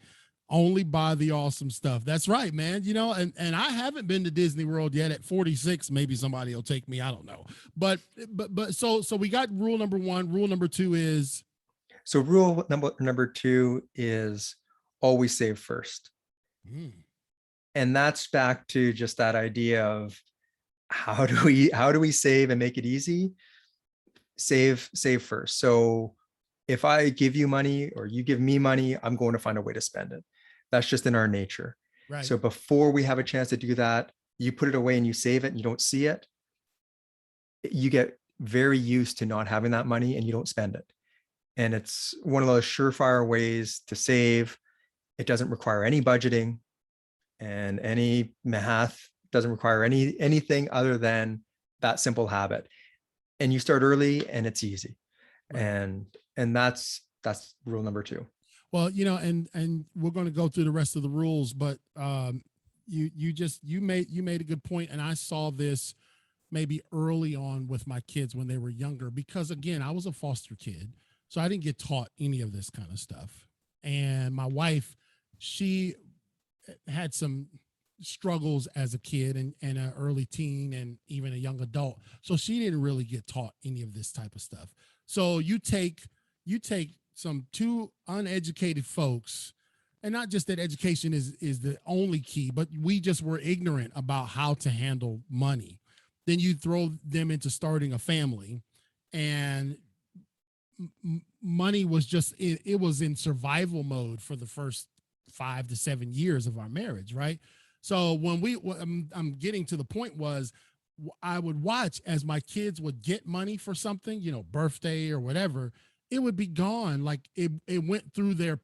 S1: only buy the awesome stuff. That's right, man. You know, and I haven't been to Disney World yet at 46. Maybe somebody will take me. I don't know. But so we got rule number 1. Rule number 2 is.
S2: So rule number 2 is always save first. And that's back to just that idea of how do we save and make it easy? Save first. So if I give you money or you give me money, I'm going to find a way to spend it. That's just in our nature.
S1: Right.
S2: So before we have a chance to do that, you put it away and you save it and you don't see it. You get very used to not having that money and you don't spend it. And it's one of those surefire ways to save. It doesn't require any budgeting and any math, doesn't require anything other than that simple habit. And you start early and it's easy. Right. And that's rule number 2.
S1: Well, you know, and we're going to go through the rest of the rules, but you made a good point, and I saw this maybe early on with my kids when they were younger, because again, I was a foster kid. So I didn't get taught any of this kind of stuff. And my wife, she had some struggles as a kid and an early teen and even a young adult. So she didn't really get taught any of this type of stuff. So you take some two uneducated folks, and not just that education is the only key, but we just were ignorant about how to handle money. Then you throw them into starting a family, and money was just it was in survival mode for the first 5 to 7 years of our marriage, right? So when I'm getting to the point was I would watch as my kids would get money for something, birthday or whatever, it would be gone. Like it went through their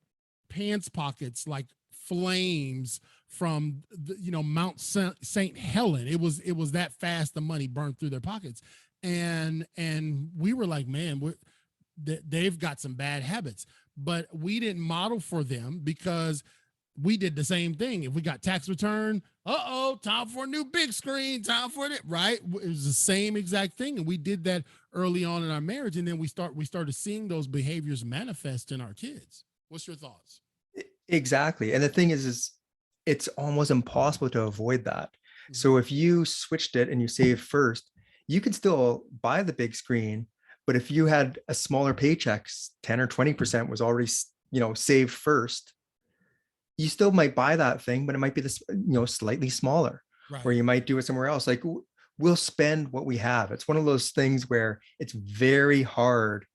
S1: pants pockets like flames from Mount St. Helen. It was that fast the money burned through their pockets. And we were like, man, they've got some bad habits, but we didn't model for them because we did the same thing. If we got tax return, time for a new big screen, time for it, right? It was the same exact thing. And we did that early on in our marriage. And then we started seeing those behaviors manifest in our kids. What's your thoughts?
S2: Exactly. And the thing is it's almost impossible to avoid that.
S1: Mm-hmm.
S2: So if you switched it and you saved first, you can still buy the big screen. But if you had a smaller paycheck, 10 or 20% was already, saved first, you still might buy that thing, but it might be this, slightly smaller,
S1: Right.
S2: or you might do it somewhere else. Like we'll spend what we have. It's one of those things where it's very hard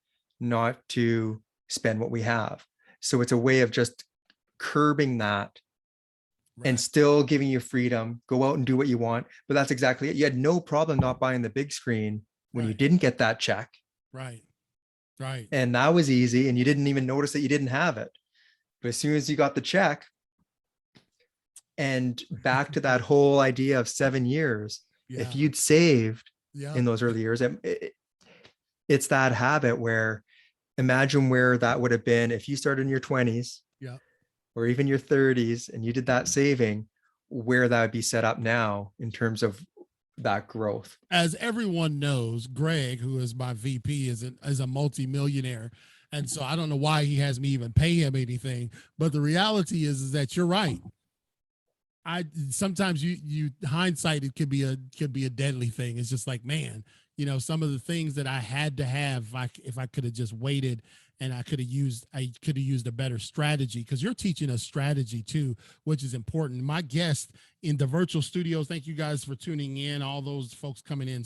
S2: not to spend what we have. So it's a way of just curbing that and
S1: Right.
S2: still giving you freedom, go out and do what you want. But that's exactly it. You had no problem not buying the big screen when you
S1: Right.
S2: didn't get that check.
S1: Right. Right.
S2: And that was easy. And you didn't even notice that you didn't have it. But as soon as you got the check, and back to that whole idea of 7 years,
S1: Yeah.
S2: if you'd saved
S1: Yeah.
S2: in those early years, it's that habit where imagine where that would have been if you started in your 20s,
S1: Yeah.
S2: or even your 30s, and you did that saving, where that would be set up now in terms of that growth.
S1: As everyone knows, Greg, who is my VP, is a multimillionaire. And so I don't know why he has me even pay him anything. But the reality is that you're right. I sometimes you hindsight, it could be a deadly thing. It's just like, man, some of the things that I had to have, if I could have just waited, and I could have used a better strategy, because you're teaching us strategy too, which is important. My guest in the virtual studios, thank you guys for tuning in, all those folks coming in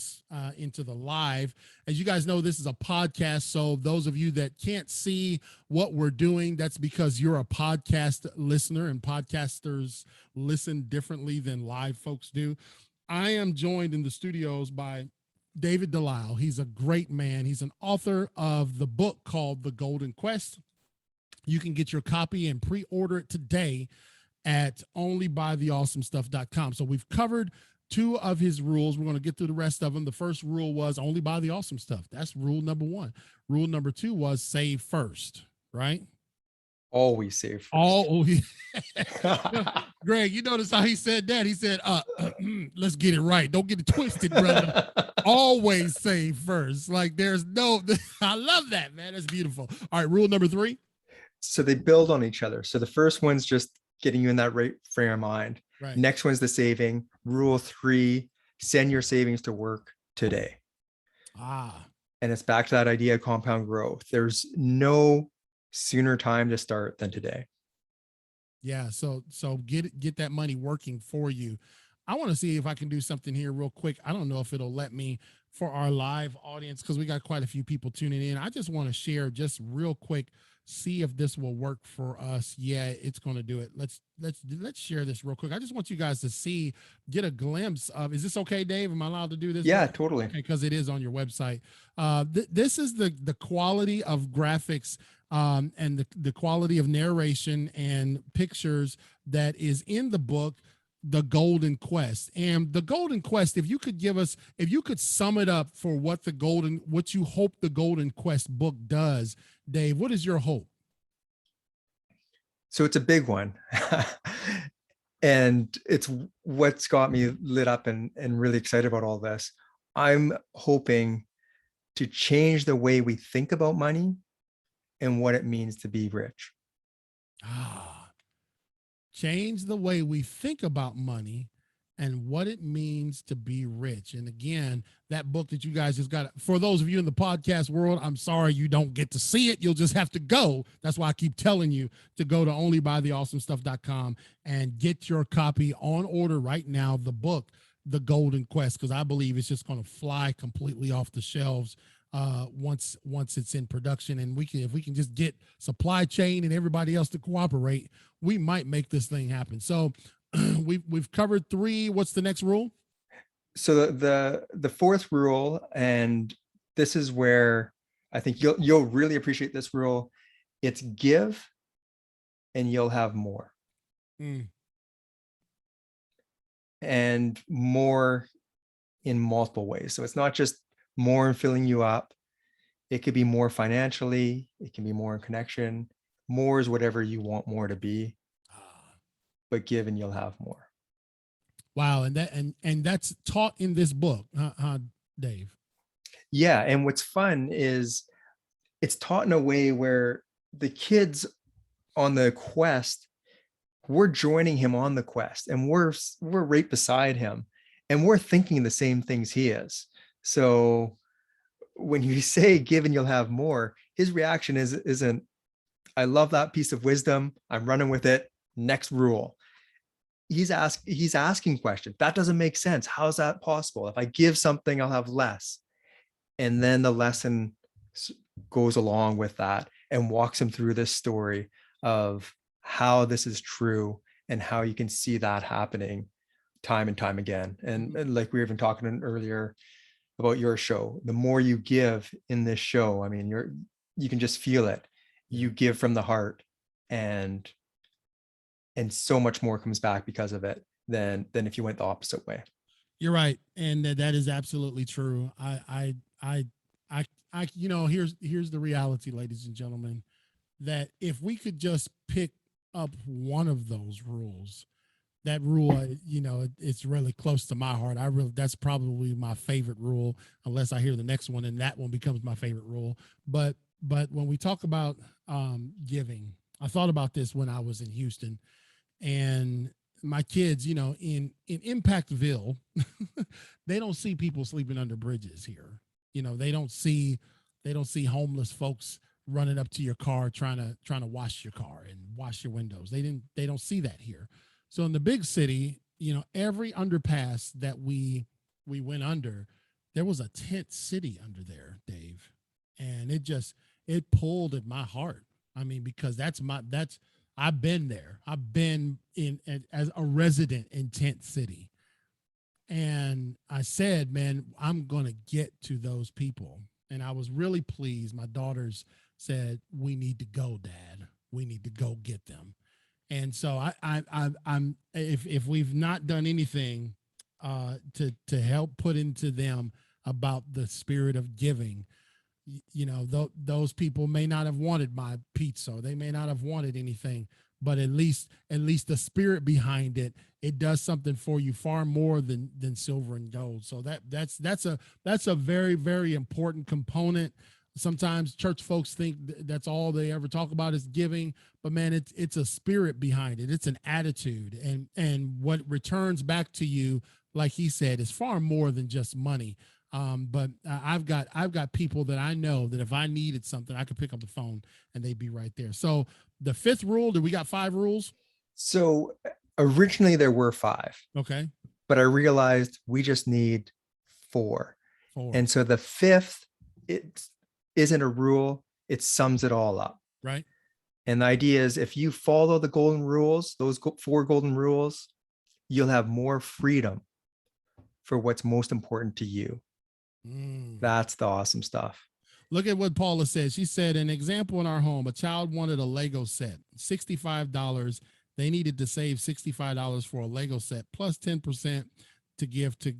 S1: into the live. As you guys know, this is a podcast, so those of you that can't see what we're doing, that's because you're a podcast listener, and podcasters listen differently than live folks do. I am joined in the studios by David Delisle. He's a great man. He's an author of the book called The Golden Quest. You can get your copy and pre-order it today at onlybuytheawesomestuff.com. So we've covered two of his rules. We're going to get through the rest of them. The first rule was only buy the awesome stuff. That's rule number one. Rule number two was save first, right?
S2: Always save
S1: first. Greg, you notice how he said that? He said, let's get it right. Don't get it twisted, brother. Always save first. Like there's no, I love that, man. That's beautiful. All right, rule number three.
S2: So they build on each other. So the first one's just getting you in that right frame of mind.
S1: Right.
S2: Next one's the saving. Rule three, send your savings to work today. And it's back to that idea of compound growth. There's no sooner time to start than today.
S1: Yeah. So get that money working for you. I want to see if I can do something here real quick. I don't know if it'll let me for our live audience, because we got quite a few people tuning in. I just want to share just real quick, see if this will work for us. Yeah, it's going to do it. Let's share this real quick. I just want you guys to get a glimpse of, is this okay, Dave? Am I allowed to do this?
S2: Yeah, totally.
S1: Okay, because it is on your website. This is the quality of graphics and the quality of narration and pictures that is in the book, The Golden Quest. And the Golden Quest, if you could sum it up for what you hope the Golden Quest book does, Dave, what is your hope?
S2: So it's a big one. And it's what's got me lit up and really excited about all this. I'm hoping to change the way we think about money and what it means to be rich.
S1: Ah, change the way we think about money and what it means to be rich. And again, that book that you guys just got, for those of you in the podcast world, I'm sorry you don't get to see it. You'll just have to go. That's why I keep telling you to go to onlybuytheawesomestuff.com and get your copy on order right now, the book, The Golden Quest, because I believe it's just going to fly completely off the shelves once it's in production. And if we can just get supply chain and everybody else to cooperate, we might make this thing happen. So we've covered 3. What's the next rule?
S2: So the fourth rule, and this is where I think you'll really appreciate this rule. It's give and you'll have more.
S1: Mm.
S2: And more in multiple ways. So it's not just more in filling you up. It could be more financially, it can be more in connection. More is whatever you want more to be, but give and you'll have more.
S1: Wow, and that's taught in this book, Dave?
S2: Yeah, and what's fun is it's taught in a way where the kids on the quest, we're joining him on the quest, and we're right beside him, and we're thinking the same things he is. So when you say give and you'll have more, his reaction isn't, I love that piece of wisdom, I'm running with it, next rule. He's asking questions. That doesn't make sense. How is that possible? If I give something, I'll have less. And then the lesson goes along with that and walks him through this story of how this is true and how you can see that happening time and time again. And like we were even talking earlier about your show, the more you give in this show, I mean, you can just feel it. You give from the heart, and so much more comes back because of it than if you went the opposite way.
S1: You're right, and that is absolutely true. Here's the reality, ladies and gentlemen, that if we could just pick up one of those rules, that rule, it's really close to my heart. That's probably my favorite rule, unless I hear the next one and that one becomes my favorite rule. But when we talk about giving, I thought about this when I was in Houston, and my kids, in Impactville, they don't see people sleeping under bridges here. They don't see homeless folks running up to your car trying to wash your car and wash your windows. They don't see that here. So in the big city, every underpass that we went under, there was a tent city under there, Dave. And it pulled at my heart. I mean, because I've been there. I've been as a resident in tent city. And I said, man, I'm going to get to those people. And I was really pleased. My daughters said, we need to go, Dad. We need to go get them. And so I'm if we've not done anything to help put into them about the spirit of giving, those people may not have wanted my pizza, they may not have wanted anything, but at least the spirit behind it does something for you far more than silver and gold. So that's a very, very important component. Sometimes church folks think that's all they ever talk about is giving, but man, it's a spirit behind it. It's an attitude, and what returns back to you, like he said, is far more than just money. But I've got people that I know that if I needed something, I could pick up the phone and they'd be right there. So the 5th rule, we got 5 rules?
S2: So originally there were 5.
S1: Okay.
S2: But I realized we just need 4. And so the 5th, it isn't a rule, it sums it all up.
S1: Right.
S2: And the idea is if you follow the golden rules, those 4 golden rules, you'll have more freedom for what's most important to you. That's the awesome stuff.
S1: Look at what Paula said. She said, an example in our home, a child wanted a Lego set, $65. They needed to save $65 for a Lego set, plus 10% to give to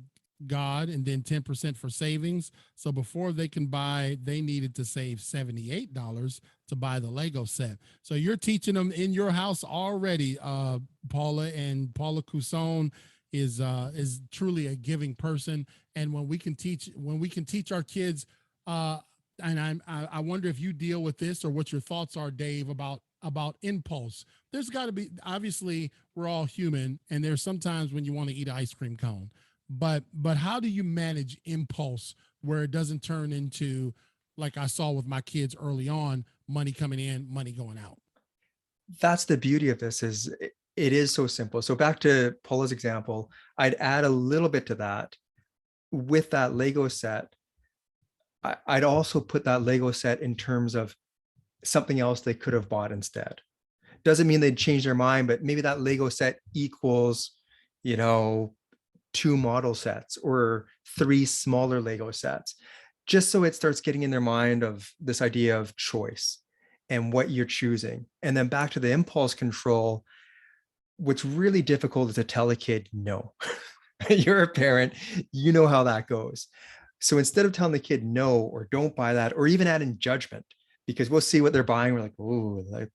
S1: God, and then 10% for savings. So before they can buy, they needed to save $78 to buy the Lego set. So you're teaching them in your house already, Paula Couson. is truly a giving person. And when we can teach our kids, and I wonder if you deal with this or what your thoughts are, Dave, about impulse. There's got to be, obviously we're all human, and there's sometimes when you want to eat an ice cream cone, but how do you manage impulse where it doesn't turn into, like I saw with my kids early on, money coming in, money going out?
S2: That's the beauty of this, is it is so simple. So back to Paula's example, I'd add a little bit to that. With that Lego set, I'd also put that Lego set in terms of something else they could have bought instead. Doesn't mean they'd change their mind, but maybe that Lego set equals, you know, 2 model sets or 3 smaller Lego sets, just so it starts getting in their mind of this idea of choice and what you're choosing. And then back to the impulse control, what's really difficult is to tell a kid no. You're a parent, you know how that goes. So instead of telling the kid no, or don't buy that, or even adding judgment, because we'll see what they're buying, we're like, oh, like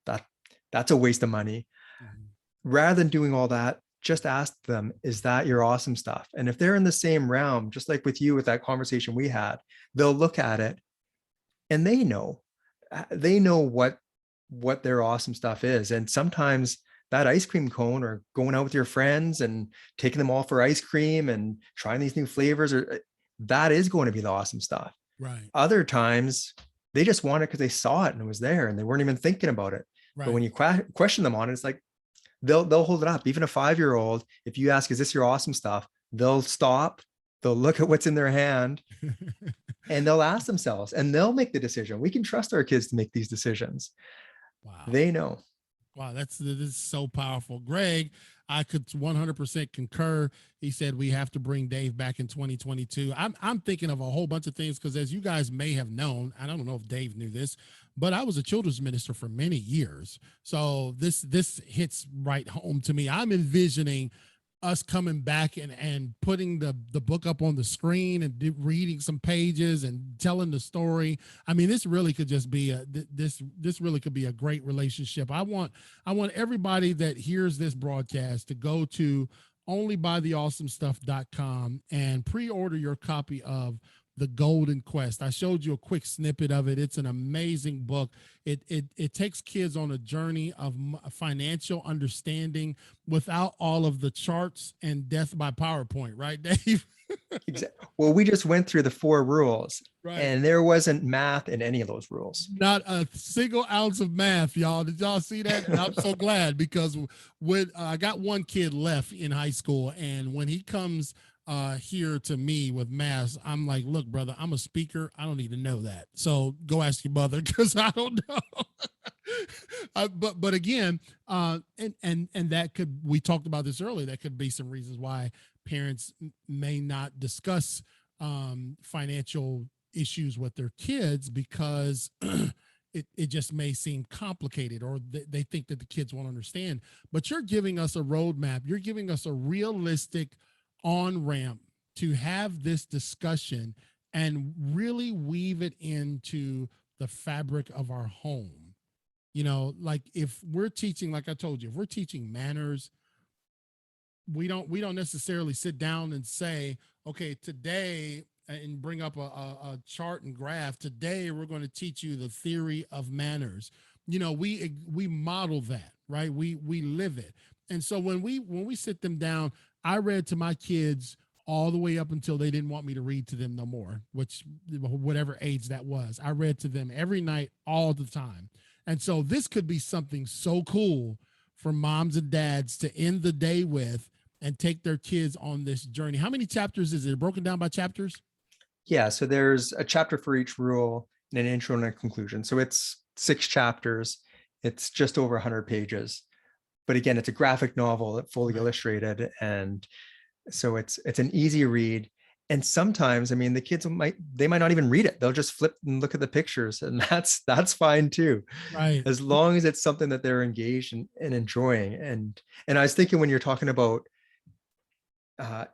S2: that's a waste of money.
S1: Mhm.
S2: Rather than doing all that, just ask them, is that your awesome stuff? And if they're in the same realm, just like with you with that conversation we had, they'll look at it and they know what their awesome stuff is. And sometimes that ice cream cone, or going out with your friends and taking them all for ice cream and trying these new flavors, or that is going to be the awesome stuff.
S1: Right,
S2: Other times they just want it because they saw it and it was there and they weren't even thinking about it. But when
S1: right.
S2: you question them on it, it's like they'll hold it up. Even a 5-year-old, if you ask, is this your awesome stuff? They'll stop, they'll look at what's in their hand, and they'll ask themselves, and they'll make the decision. We can trust our kids to make these decisions.
S1: Wow.
S2: They know.
S1: Wow, this is so powerful. Greg, I could 100% concur. He said we have to bring Dave back in 2022. I'm thinking of a whole bunch of things because, as you guys may have known, I don't know if Dave knew this, but I was a children's minister for many years. So this hits right home to me. I'm envisioning us coming back and putting the book up on the screen and reading some pages and telling the story. I mean, this really could just be this really could be a great relationship. I want everybody that hears this broadcast to go to onlybuytheawesomestuff.com and pre-order your copy of The Golden Quest. I showed you a quick snippet of it. It's an amazing book. It takes kids on a journey of financial understanding without all of the charts and death by PowerPoint, right, Dave?
S2: Exactly. Well, we just went through the 4 rules,
S1: Right.
S2: and there wasn't math in any of those rules.
S1: Not a single ounce of math, y'all. Did y'all see that? And I'm so glad, because when I got one kid left in high school, and when he comes here to me with math, I'm like, look, brother, I'm a speaker. I don't need to know that. So go ask your mother, because I don't know. But again, and that could, we talked about this earlier, that could be some reasons why parents may not discuss financial issues with their kids, because it just may seem complicated, or they think that the kids won't understand. But you're giving us a roadmap. You're giving us a realistic on ramp to have this discussion and really weave it into the fabric of our home. Like if we're teaching, like I told you, if we're teaching manners, we don't necessarily sit down and say, okay, today, and bring up a chart and graph. Today we're going to teach you the theory of manners. We model that, right? We live it. And so when we sit them down, I read to my kids all the way up until they didn't want me to read to them no more, which whatever age that was. I read to them every night, all the time. And so this could be something so cool for moms and dads to end the day with and take their kids on this journey. How many chapters is it? Broken down by chapters?
S2: Yeah, so there's a chapter for each rule and an intro and a conclusion. So it's 6 chapters. It's just over 100 pages. But again, it's a graphic novel, fully
S1: Right.
S2: illustrated, and so it's an easy read. And sometimes, I mean, the kids might not even read it. They'll just flip and look at the pictures, and that's fine too,
S1: Right.
S2: as long as it's something that they're engaged in and enjoying. And I was thinking, when you're talking about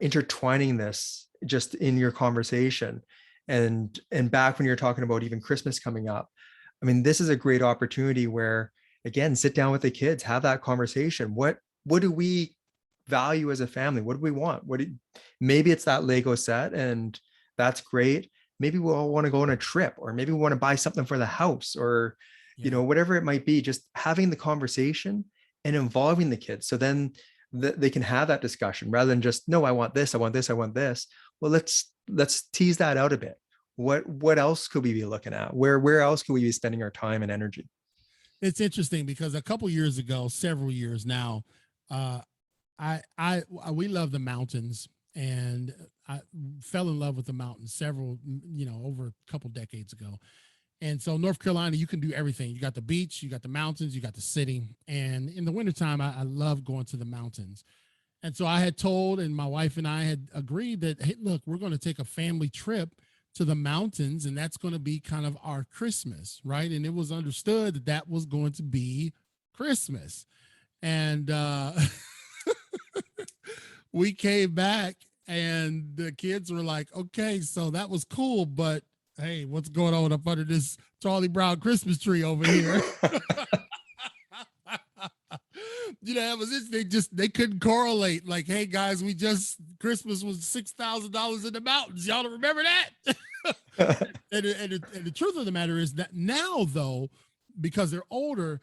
S2: intertwining this just in your conversation, and back when you're talking about even Christmas coming up, I mean, this is a great opportunity where, again, sit down with the kids, have that conversation. What do we value as a family? What do we want? Maybe it's that Lego set, and that's great. Maybe we all want to go on a trip, or maybe we want to buy something for the house, or
S1: Yeah.
S2: whatever it might be. Just having the conversation and involving the kids, so then they can have that discussion rather than just, no, I want this, I want this, I want this. Well, let's tease that out a bit. What else could we be looking at? Where else could we be spending our time and energy?
S1: It's interesting because a couple years ago, several years now, uh, we love the mountains, and I fell in love with the mountains several, over a couple decades ago. And so North Carolina, you can do everything. You got the beach, you got the mountains, you got the city. And in the wintertime, I love going to the mountains. And so I had told, and my wife and I had agreed that, hey, look, we're going to take a family trip to the mountains, and that's going to be kind of our Christmas, right? And it was understood that that was going to be Christmas. And we came back, and the kids were like, okay, so that was cool, but hey, what's going on up under this Charlie Brown Christmas tree over here? That was it. They couldn't correlate. Like, hey guys, Christmas was $6,000 in the mountains. Y'all don't remember that? and the truth of the matter is that now, though, because they're older,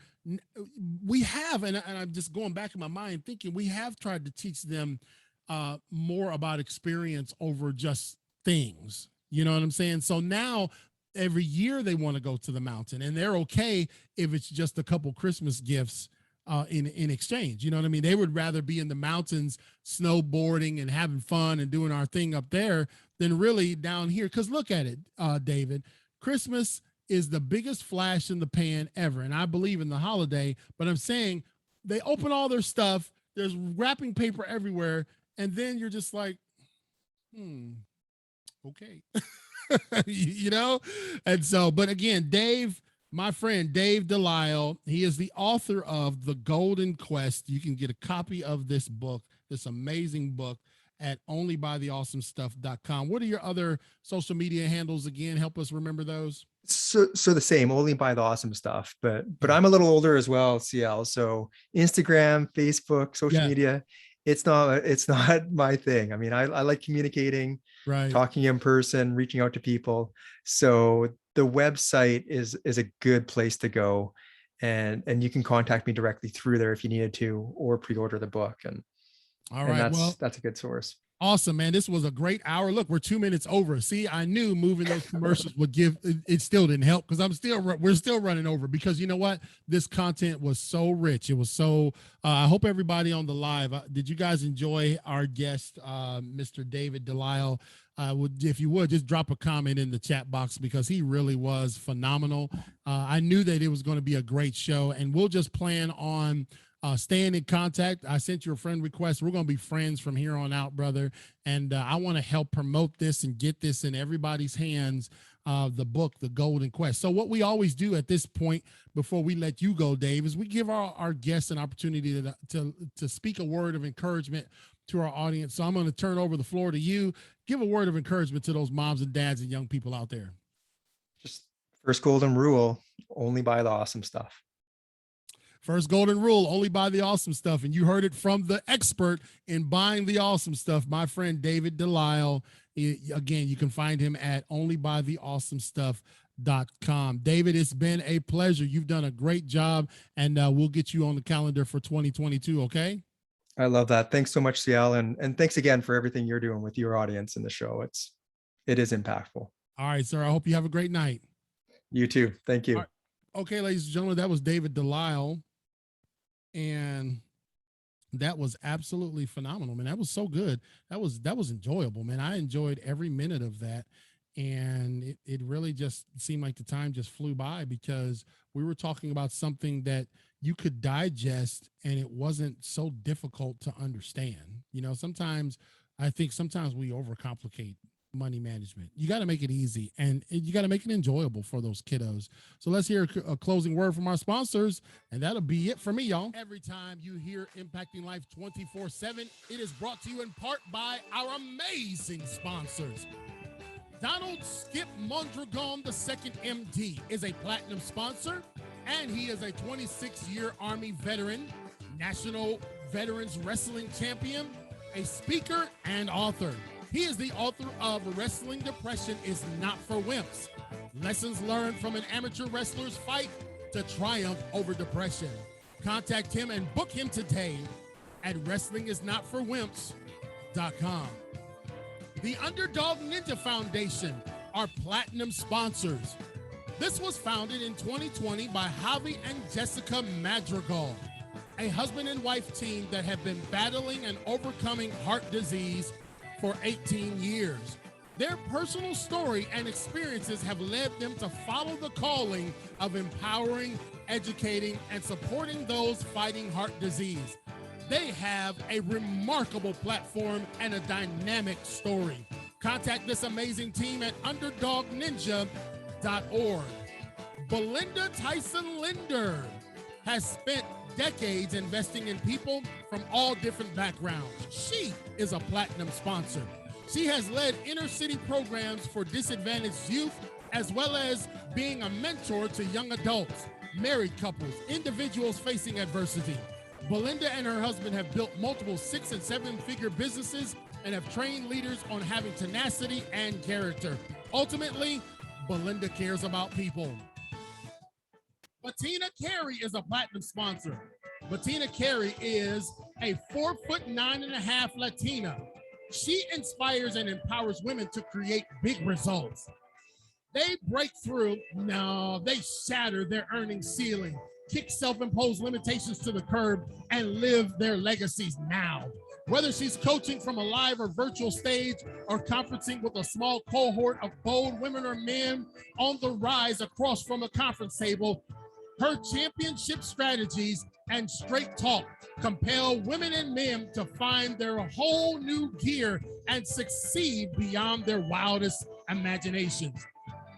S1: we have, and I'm just going back in my mind thinking, we have tried to teach them more about experience over just things. You know what I'm saying? So now every year they want to go to the mountain, and they're okay if it's just a couple Christmas gifts in exchange. You know what I mean? They would rather be in the mountains snowboarding and having fun and doing our thing up there than really down here. Because look at it, David, Christmas is the biggest flash in the pan ever. And I believe in the holiday, but I'm saying they open all their stuff, there's wrapping paper everywhere, and then you're just like, okay. And so, but again, Dave, my friend Dave Delisle, he is the author of The Golden Quest. You can get a copy of this book, this amazing book, at onlybytheawesomestuff.com. What are your other social media handles again? Help us remember those.
S2: So the same, only by the awesome stuff, but I'm a little older as well, CL. So Instagram, Facebook, social media, it's not my thing. I mean, I like communicating,
S1: right,
S2: talking in person, reaching out to people. So the website is a good place to go, and you can contact me directly through there if you needed to, or pre-order the book. And
S1: all right,
S2: that's a good source.
S1: Awesome, man. This was a great hour. Look, we're 2 minutes over. See, I knew moving those commercials would give, it still didn't help because we're still running over, because you know what? This content was so rich. It was so, I hope everybody on the live, did you guys enjoy our guest, Mr. David Delisle? If you would, just drop a comment in the chat box, because he really was phenomenal. I knew that it was going to be a great show, and we'll just plan on staying in contact. I sent you a friend request. We're going to be friends from here on out, brother. And I want to help promote this and get this in everybody's hands, the book, The Golden Quest. So what we always do at this point, before we let you go, Dave, is we give our guests an opportunity to speak a word of encouragement to our audience. So I'm going to turn over the floor to you. Give a word of encouragement to those moms and dads and young people out there.
S2: Just first golden rule, only buy the awesome stuff.
S1: First golden rule, only buy the awesome stuff. And you heard it from the expert in buying the awesome stuff, my friend David Delisle. Again, you can find him at onlybytheawesomestuff.com. David, it's been a pleasure. You've done a great job, and we'll get you on the calendar for 2022, okay?
S2: I love that. Thanks so much, CL. And thanks again for everything you're doing with your audience in the show. It is impactful.
S1: All right, sir. I hope you have a great night.
S2: You too. Thank you.
S1: Right. Okay, ladies and gentlemen, that was David Delisle. And that was absolutely phenomenal, man. That was so good. That was enjoyable, man. I enjoyed every minute of that. And it really just seemed like the time just flew by, because we were talking about something that you could digest and it wasn't so difficult to understand. Sometimes I think we overcomplicate money management. You got to make it easy, and you got to make it enjoyable for those kiddos. So let's hear a closing word from our sponsors, and that'll be it for me, y'all. Every time you hear Impacting Life 24/7, it is brought to you in part by our amazing sponsors. Donald Skip Mondragon II MD is a platinum sponsor, and he is a 26-year Army veteran, National veterans wrestling champion, a speaker, and author. He is the author of Wrestling Depression is Not for Wimps. Lessons learned from an amateur wrestler's fight to triumph over depression. Contact him and book him today at wrestlingisnotforwimps.com. The Underdog Ninja Foundation are platinum sponsors. This was founded in 2020 by Javi and Jessica Madrigal, a husband and wife team that have been battling and overcoming heart disease for 18 years. Their personal story and experiences have led them to follow the calling of empowering, educating, and supporting those fighting heart disease. They have a remarkable platform and a dynamic story. Contact this amazing team at underdogninja.org. Belinda Tyson Linder has spent decades investing in people from all different backgrounds. She is a platinum sponsor. She has led inner city programs for disadvantaged youth, as well as being a mentor to young adults, married couples, individuals facing adversity. Belinda and her husband have built multiple 6- and 7-figure businesses and have trained leaders on having tenacity and character. Ultimately, Belinda cares about people. Bettina Carey is a platinum sponsor. Bettina Carey is a 4'9.5" Latina. She inspires and empowers women to create big results. They break through, they shatter their earning ceiling, kick self-imposed limitations to the curb, and live their legacies now. Whether she's coaching from a live or virtual stage or conferencing with a small cohort of bold women or men on the rise across from a conference table, her championship strategies and straight talk compel women and men to find their whole new gear and succeed beyond their wildest imaginations.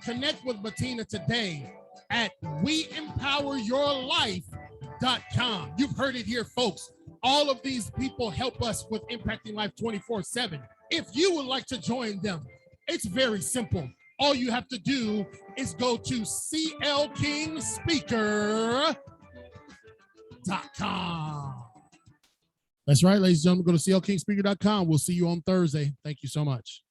S1: Connect with Bettina today at weempoweryourlife.com. You've heard it here, folks. All of these people help us with impacting life 24/7. If you would like to join them, it's very simple. All you have to do is go to clkingspeaker.com. That's right, ladies and gentlemen. Go to clkingspeaker.com. We'll see you on Thursday. Thank you so much.